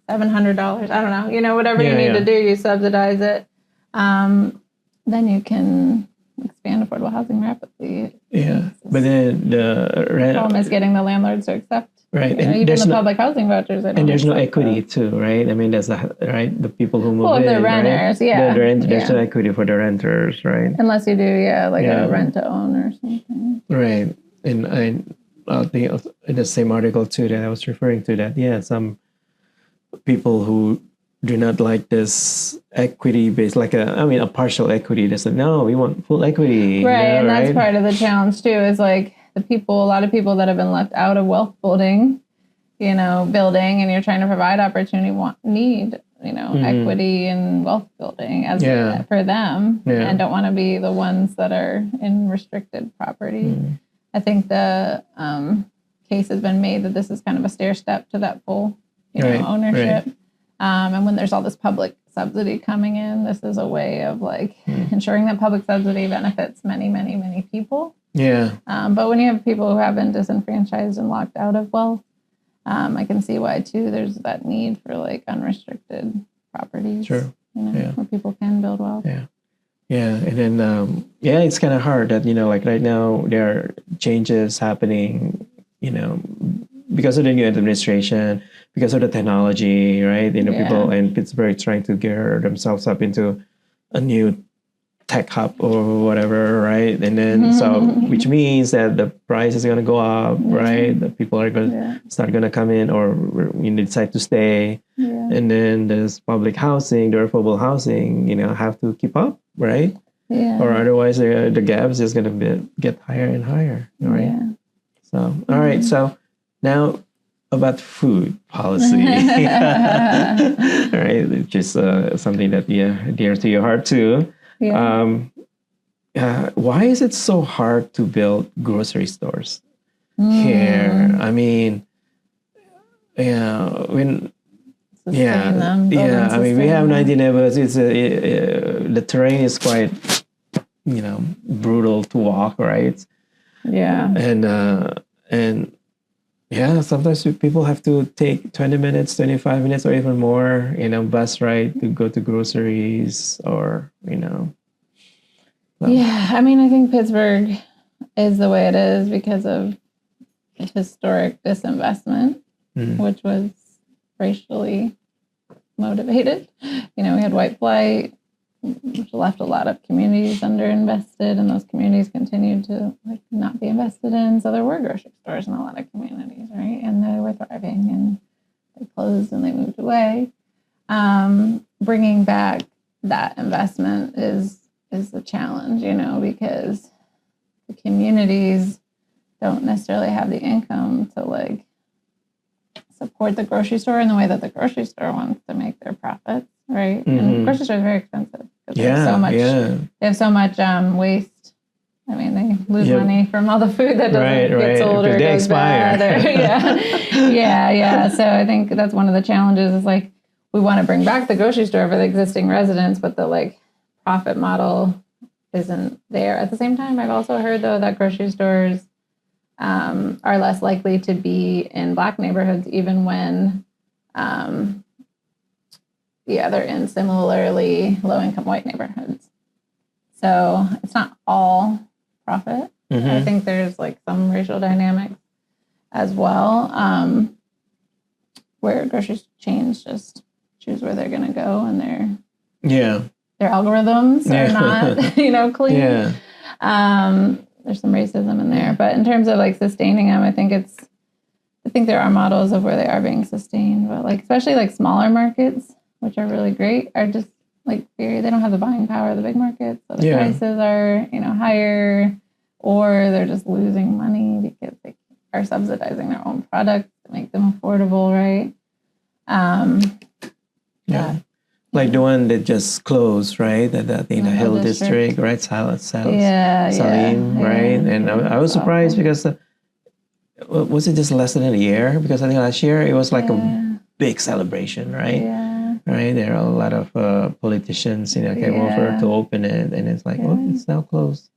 $700. I don't know. Whatever you need to do, you subsidize it. Then you can expand affordable housing rapidly. Yeah, but then the problem is getting the landlords to accept. Right, and even the public housing vouchers. And there's no equity too, right? I mean, that's the people who move in. Well, the renters, right? There's no equity for the renters, right? Unless you do, a rent to own or something. Right, and I think in the same article too that I was referring to that, some people who do not like this equity based, like a partial equity. They said, no, we want full equity. Right, and that's part of the challenge too, is like a lot of people that have been left out of wealth building, building, and you're trying to provide opportunity, need, equity and wealth building for them, and don't want to be the ones that are in restricted property. I think the case has been made that this is kind of a stair step to that full, ownership. Right. And when there's all this public subsidy coming in, this is a way of ensuring that public subsidy benefits many, many, many people. Yeah. But when you have people who have been disenfranchised and locked out of wealth, I can see why too. There's that need for unrestricted properties. Sure. Where people can build wealth. Yeah. Yeah, and then it's kind of hard that right now there are changes happening. Because of the new administration, because of the technology, right? People in Pittsburgh trying to gear themselves up into a new tech hub or whatever, right? And then which means that the price is going to go up, right? The people are going to start going to come in, or you decide to stay. Yeah. And then there's public housing, the affordable housing, have to keep up, right? Yeah. Or otherwise the gap is just going to get higher and higher, right? Yeah. So, all right. So now about food policy, right? Which is something that dear to your heart too. Yeah. why is it so hard to build grocery stores here? I mean, yeah, when I mean, we have 90 neighbors. It's the terrain is quite, brutal to walk, right? Yeah, and yeah, sometimes people have to take 20 minutes, 25 minutes, or even more, bus ride to go to groceries, or Yeah, I mean, I think Pittsburgh is the way it is because of historic disinvestment, which was racially motivated. We had white flight, which left a lot of communities underinvested, and those communities continued to not be invested in. So there were grocery stores in a lot of communities, right? And they were thriving, and they closed and they moved away. Bringing back that investment is the challenge, because the communities don't necessarily have the income to support the grocery store in the way that the grocery store wants to make their profits, right? And grocery store is very expensive because they have so much waste. I mean, they lose money from all the food that doesn't get sold or goes bad. So I think that's one of the challenges is we want to bring back the grocery store for the existing residents, but the profit model isn't there. At the same time, I've also heard though that grocery stores are less likely to be in Black neighborhoods, even when, they're in similarly low-income white neighborhoods. So it's not all profit. I think there's some racial dynamics as well, where grocery chains just choose where they're going to go, and their algorithms are not, clean. There's some racism in there, but in terms of sustaining them, I think there are models of where they are being sustained, but especially smaller markets, which are really great, are just they don't have the buying power of the big markets, so the prices are higher, or they're just losing money because they are subsidizing their own products to make them affordable, right? Like the one that just closed, right? That in the Hill District, right? Salim, right? And I was surprised because was it just less than a year? Because I think last year it was a big celebration, right? Right? There are a lot of politicians, came over to open it, and it's it's now closed.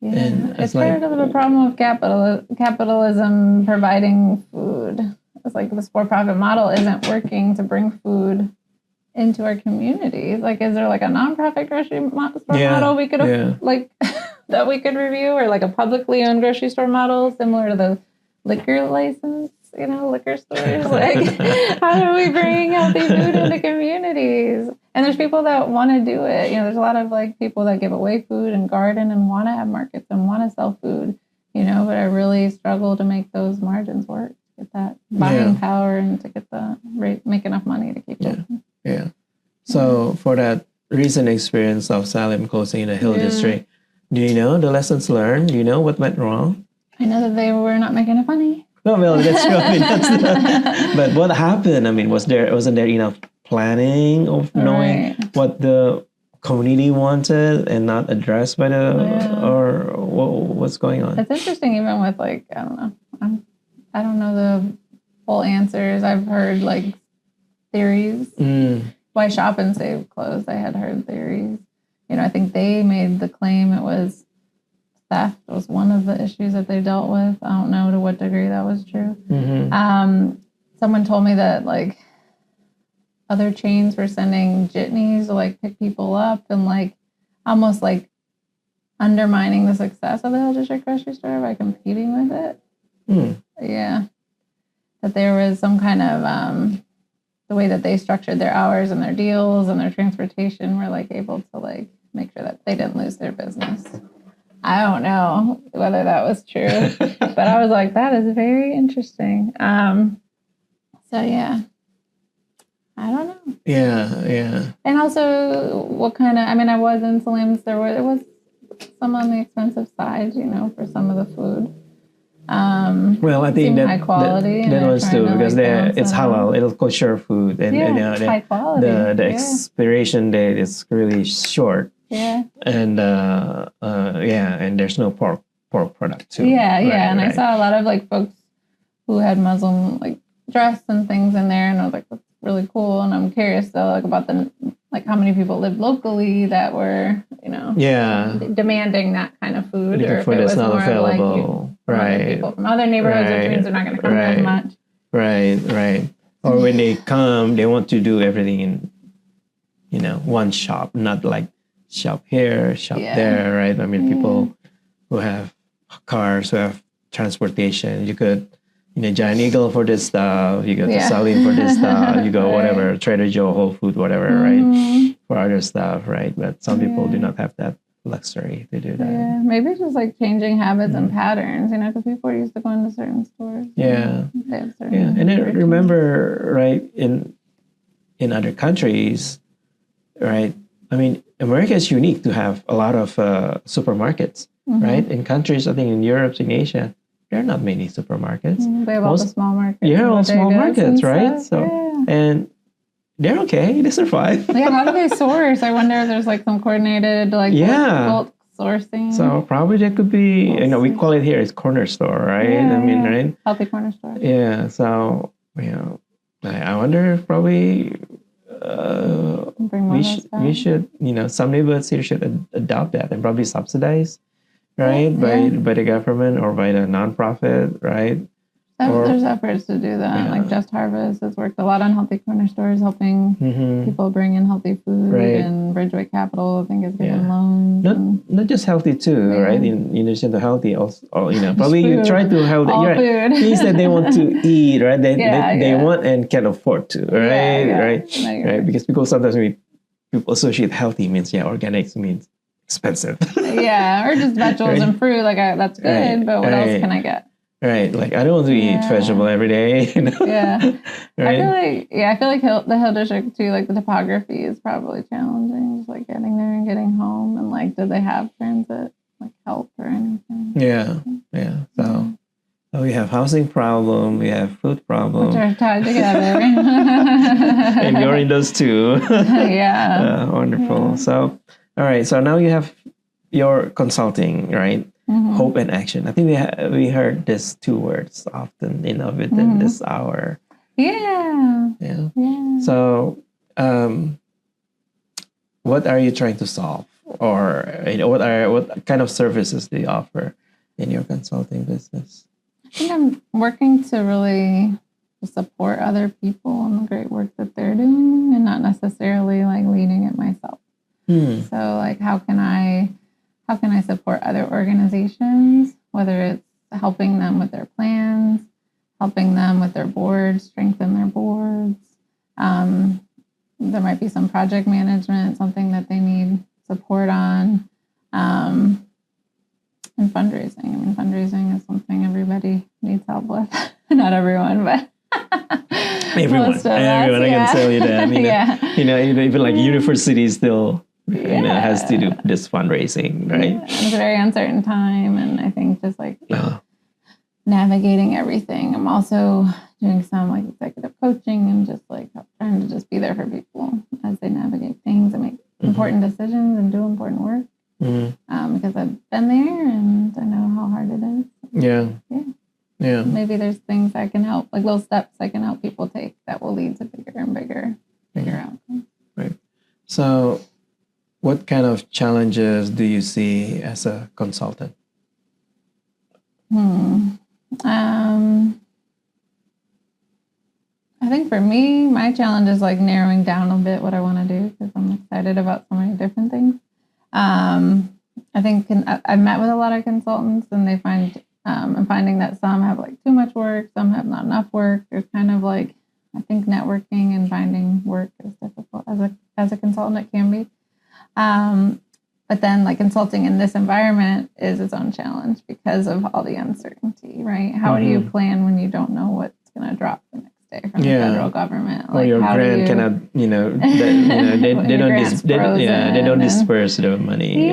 Yeah. And it's part of the problem of capitalism providing food. It's this for-profit model isn't working to bring food into our communities. Is there a nonprofit grocery store model we could that we could review, or a publicly owned grocery store model similar to the liquor license, liquor stores? How do we bring healthy food into communities? And there's people that want to do it. There's a lot of people that give away food and garden and want to have markets and want to sell food, but I really struggle to make those margins work, get that buying power, and to get the make enough money to keep it. Yeah. So for that recent experience of Salim closing in the Hill District, do you know the lessons learned? Do you know what went wrong? I know that they were not making enough money. No, well, that's true. But what happened? I mean, wasn't there enough planning of knowing what the community wanted and not addressed by or what's going on? It's interesting, even with I don't know. I don't know the full answers. I've heard theories. Why Shop and Save closed? I had heard theories. I think they made the claim it was theft was one of the issues that they dealt with. I don't know to what degree that was true. Someone told me that other chains were sending jitneys to pick people up and almost undermining the success of the Hill District grocery store by competing with it. Yeah. That there was some kind of the way that they structured their hours and their deals and their transportation were able to make sure that they didn't lose their business. I don't know whether that was true, but I was that is very interesting. So yeah, I don't know. Yeah. And also, what kind of? I mean, I was in Salim's. There was some on the expensive side, for some of the food. Well, I think that high quality. That was too because it's halal, it's kosher food, and high quality. The expiration date is really short. Yeah. And and there's no pork product too. Yeah, right, yeah. And right. I saw a lot of like folks who had Muslim like dress and things in there, and I was like, that's really cool. And I'm curious though, like about the like how many people lived locally that were, demanding that kind of food, or if food it is was not more available. of like people from other neighborhoods, which means they're not going to come as much. Right. Or when they come, they want to do everything in, one shop, not like shop here, shop there, right? I mean, people who have cars, who have transportation, you could, Giant Eagle for this stuff, you go to Saline for this stuff, you go whatever, Trader Joe, Whole Food, whatever, right? For other stuff, right? But some people do not have that luxury to do that. Yeah, maybe it's just like changing habits and patterns, because people are used to going to certain stores. Yeah. And I remember, right, in other countries, right? I mean, America is unique to have a lot of supermarkets, right? In countries, I think in Europe, in Asia, there are not many supermarkets. They have all the small markets. Yeah, all small markets, right? Stuff. So, and they're okay. They survive. Yeah, how do they source? I wonder if there's like some coordinated bulk sourcing. So probably there could be, we call it here, it's corner store, right? Yeah, right? Healthy corner store. Yeah. So, I wonder if probably we should, some neighborhoods here should adopt that and probably subsidize, right? By the government or by the nonprofit, right? There's efforts to do that. Like Just Harvest has worked a lot on healthy corner stores, helping people bring in healthy food. And Bridgeway Capital, I think, is giving loans. Not just healthy too, right? In addition to healthy, also, probably you try to help things that they want to eat, right? They want and can afford to, right? Right? Because sometimes people associate healthy means organics means expensive. Or just vegetables and fruit. Like that's good, but what else can I get? Right, like I don't want to eat vegetable every day. Right? I feel like the Hill District too. Like the topography is probably challenging, just like getting there and getting home, and like, do they have transit like help or anything? Yeah. So we have housing problem, we have food problem, which are tied together, and you're in those two. Wonderful. Yeah. So, all right. So now you have your consulting, right? Hope and action. I think we heard these two words often, within this hour. Yeah. So, what are you trying to solve, or what kind of services do you offer in your consulting business? I think I'm working to really support other people in the great work that they're doing, and not necessarily like leading it myself. So, like, how can I support other organizations, whether it's helping them with their plans, helping them with their boards, strengthen their boards. There might be some project management, something that they need support on, and fundraising. I mean, fundraising is something everybody needs help with. Not everyone, but everyone. I can tell you that. Even like universities still has to do this fundraising, right? It's a very uncertain time, and I think just like navigating everything. I'm also doing some like executive coaching and just like trying to just be there for people as they navigate things and make important decisions and do important work. Because I've been there and I know how hard it is. Yeah. Maybe there's things I can help, like little steps I can help people take that will lead to bigger and bigger outcomes. Right. So, what kind of challenges do you see as a consultant? I think for me, my challenge is like narrowing down a bit what I want to do, because I'm excited about so many different things. I think I've met with a lot of consultants, and I'm finding that some have like too much work, some have not enough work. There's kind of like, I think networking and finding work is difficult as a consultant. It can be. But then like consulting in this environment is its own challenge because of all the uncertainty, right? How do you plan when you don't know what's going to drop the next day from the federal government? Like, or your grant cannot, they don't disperse the money.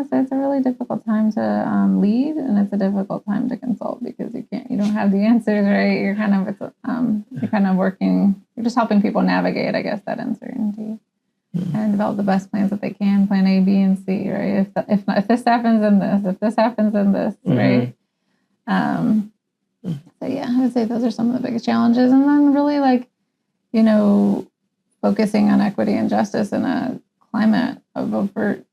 So it's a really difficult time to lead, and it's a difficult time to consult because you don't have the answers, right? You're kind of working, you're just helping people navigate, I guess, that uncertainty. and develop the best plans that they can, plan A, B, and C, right? If this happens, then this. If this happens, then this, right? So yeah, I would say those are some of the biggest challenges. And then really like, focusing on equity and justice in a climate of overt,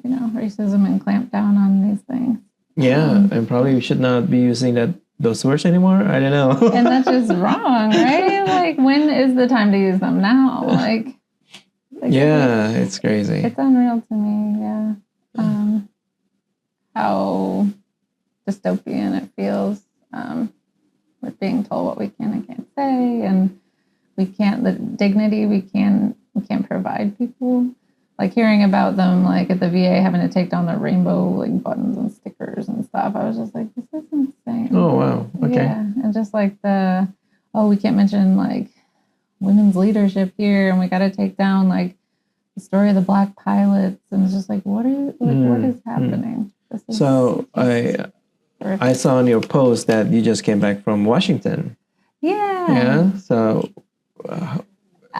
racism and clamp down on these things. Yeah, and probably we should not be using those words anymore. I don't know. And that's just wrong, right? Like, when is the time to use them? Now? Like yeah, it's crazy. It's unreal to me, yeah. How dystopian it feels with being told what we can and can't say, and the dignity we can't provide people. Like hearing about them, like at the VA having to take down the rainbow like buttons and stickers and stuff. I was just like, this is insane. Oh wow, okay. Yeah, and just like we can't mention like women's leadership here, and we got to take down like the story of the black pilots, and it's just like, what is happening? So I saw on your post that you just came back from Washington. Yeah. Yeah. So.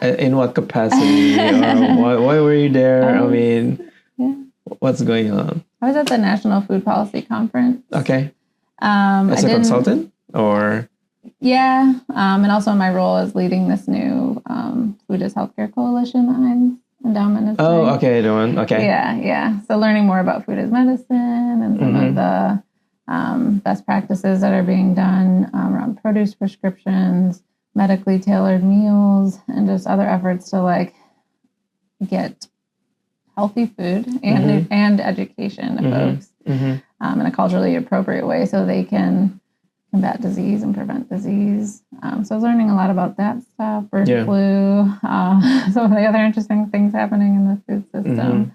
In what capacity, or why were you there? I mean, what's going on? I was at the National Food Policy Conference. Okay. As a consultant, or? Yeah, and also in my role as leading this new Food as Healthcare Coalition that Heinz Endowment is doing. Okay, the one. Okay. Yeah. So learning more about food as medicine and some of the best practices that are being done around produce prescriptions, medically tailored meals, and just other efforts to like get healthy food and education to folks in a culturally appropriate way so they can combat disease and prevent disease. So I was learning a lot about that stuff, bird flu, some of the other interesting things happening in the food system.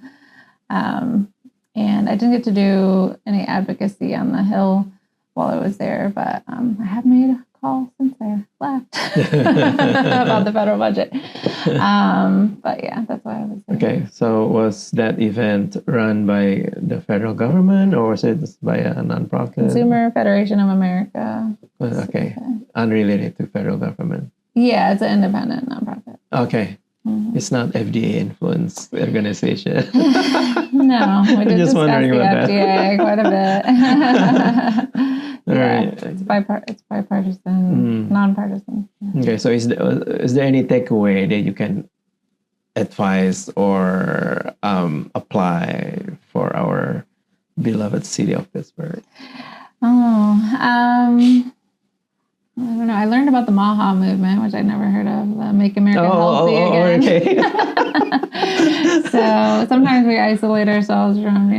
And I didn't get to do any advocacy on the Hill while I was there, but I have made a call since I left about the federal budget. But yeah, that's why I was there. Okay, so was that event run by the federal government, or was it by a nonprofit? Consumer Federation of America. Okay, unrelated to federal government. Yeah, it's an independent nonprofit. Okay. It's not FDA influenced organization. No, we did just discuss wondering the about FDA quite a bit. Right. It's bipartisan, nonpartisan. Yeah. Okay, so is there any takeaway that you can advise or apply for our beloved city of Pittsburgh? I don't know. I learned about the MAHA movement, which I'd never heard of, the Make America Healthy Again. Okay. So sometimes we isolate ourselves from,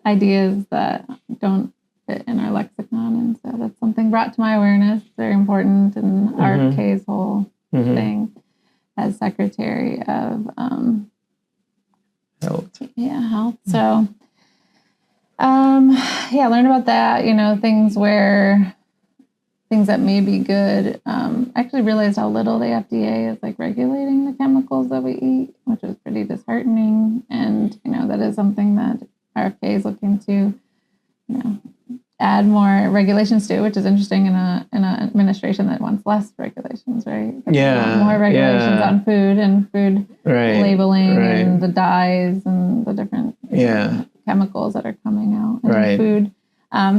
ideas that don't fit in our lexicon. And so that's something brought to my awareness, very important in RFK's whole thing as Secretary of Health. Yeah, health. So, learn about that, things that may be good. I actually realized how little the FDA is like regulating the chemicals that we eat, which is pretty disheartening. And, that is something that RFK is looking to, add more regulations to, which is interesting in an administration that wants less regulations, right? More regulations on food and food labeling and the dyes and the different chemicals that are coming out in food.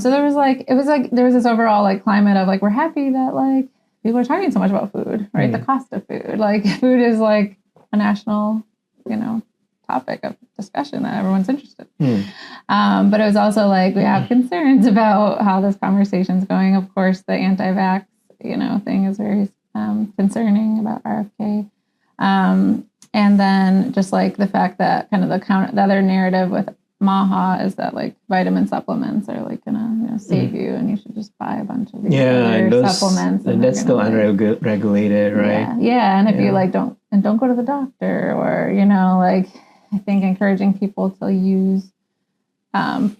So there was this overall like climate of like, we're happy that like people are talking so much about food, right? The cost of food, like food is like a national, topic of discussion that everyone's interested in. But it was also like, we have concerns about how this conversation is going. Of course, the anti-vax, thing is very concerning about RFK. And then just like the fact that kind of the other narrative with MAHA is that like vitamin supplements are like gonna save you, and you should just buy a bunch of these supplements. And that's still unregulated, right? Yeah. And if you like don't go to the doctor, or like I think encouraging people to use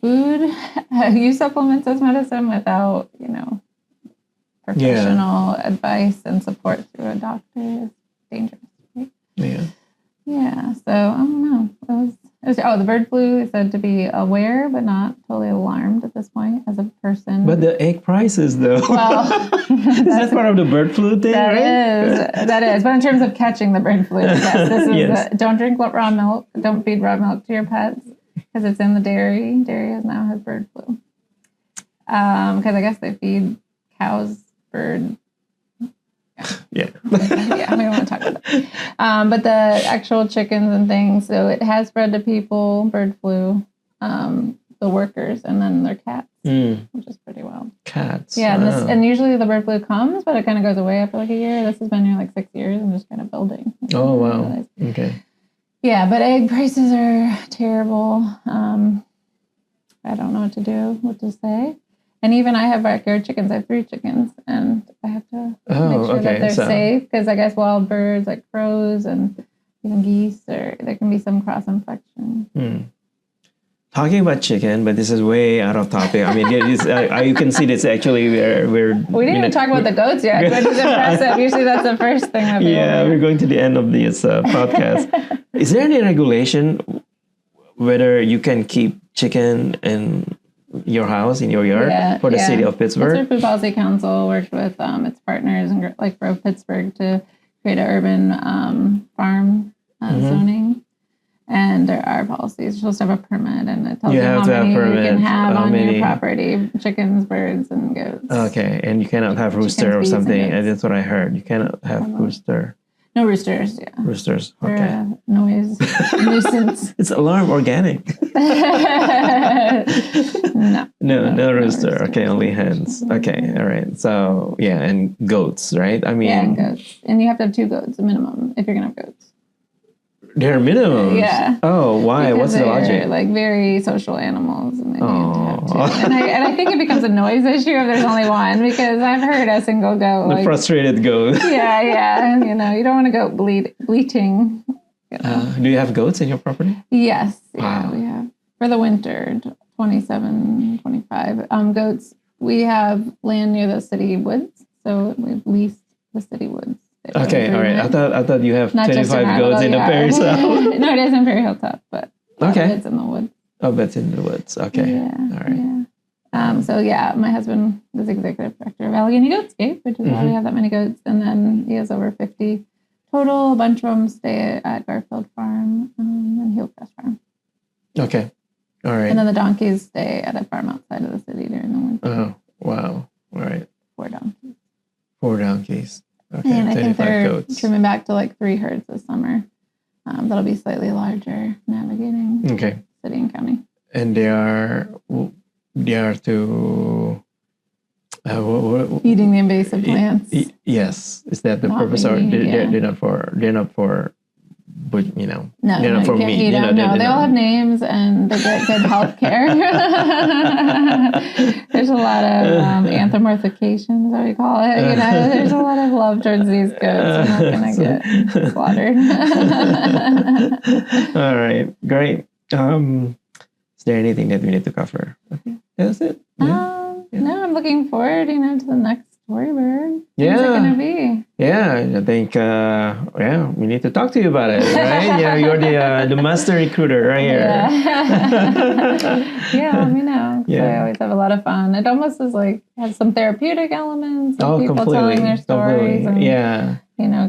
use supplements as medicine without professional advice and support through a doctor is dangerous. Right? Yeah. Yeah. So I don't know. The bird flu is said to be aware, but not totally alarmed at this point as a person. But the egg prices, though. Well, is that part of the bird flu thing? That is. But in terms of catching the bird flu, yes, this is. Yes. Don't drink raw milk. Don't feed raw milk to your pets because it's in the dairy. Dairy now has bird flu. Because I guess they feed cows bird. Yeah. Yeah, we don't want to talk about that. But the actual chickens and things, so it has spread to people, bird flu, the workers, and then their cats, which is pretty wild. Cats. Yeah, and usually the bird flu comes, but it kind of goes away after like a year. This has been here like 6 years and just kind of building. Oh, wow. Okay. Yeah, but egg prices are terrible. I don't know what to say. And even I have backyard chickens. I have 3 chickens, and I have to make sure that they're safe because I guess wild birds like crows and even geese, there can be some cross infection. Talking about chicken, but this is way out of topic. I mean, you can see this actually. We didn't even talk about the goats yet, which is impressive. Usually that's the first thing that people do. We're going to the end of this podcast. Is there any regulation whether you can keep chicken in your house, in your yard, for the city of Pittsburgh? Pittsburgh Food Policy Council worked with its partners and like for Pittsburgh to create an urban farm zoning. And there are policies. You're supposed to have a permit, and it tells you how many you can have on your property: chickens, birds, and goats. Okay, and you cannot have rooster or something. And that's what I heard. You cannot have rooster. No roosters. Yeah, roosters. Okay. They're a noise nuisance. It's alarm organic. No rooster. Okay, only hens. Okay, all right. So and goats, right? I mean, goats, and you have to have 2 goats, a minimum, if you're gonna have goats. They're minimums. Yeah. Oh, why? Because what's the logic? Like very social animals, and they need to have 2. And I think it becomes a noise issue if there's only one, because I've heard a single goat. The frustrated goat. Yeah. You don't want to go bleating. Do you have goats in your property? Yes. Yeah, we have. For the winter, 27, 25. Goats, we have land near the city woods, so we've leased the city woods. Okay, all right. I thought you have 25 goats in the Perry South. No, it is in Perry Hilltop, but it's in the woods. Oh, but it's in the woods. Okay. Yeah. All right. Yeah. My husband is executive director of Allegheny Goatscape, which is why we have that many goats. And then he has over 50 total. A bunch of them stay at Garfield Farm and Hillcrest Farm. Okay. All right. And then the donkeys stay at a farm outside of the city during the winter. Oh, wow. All right. 4 donkeys. 4 donkeys. Okay, and I think they're goats. trimming back to like 3 herds this summer. That'll be slightly larger, navigating city and county. And they are to eating the invasive plants. Yes, is that the purpose? Or they're not for. But they're not for meat. They all have names and they get good health care. There's a lot of anthropomorphication, is what we call it. There's a lot of love towards these goats. They're not going to get slaughtered. All right, great. Is there anything that we need to cover? Okay, that's it. No, I'm looking forward, to the next Storyburgh. Yeah. What's it going to be? Yeah, I think, we need to talk to you about it, right? Yeah, you're the master recruiter right here. Yeah, let me know. Yeah. I always have a lot of fun. It almost is has some therapeutic elements of people completely, telling their stories and,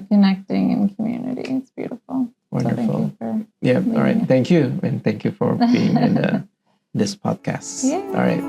connecting in community. It's beautiful. Wonderful. So thank you for all right. Thank you. And thank you for being in this podcast. Yeah. All right.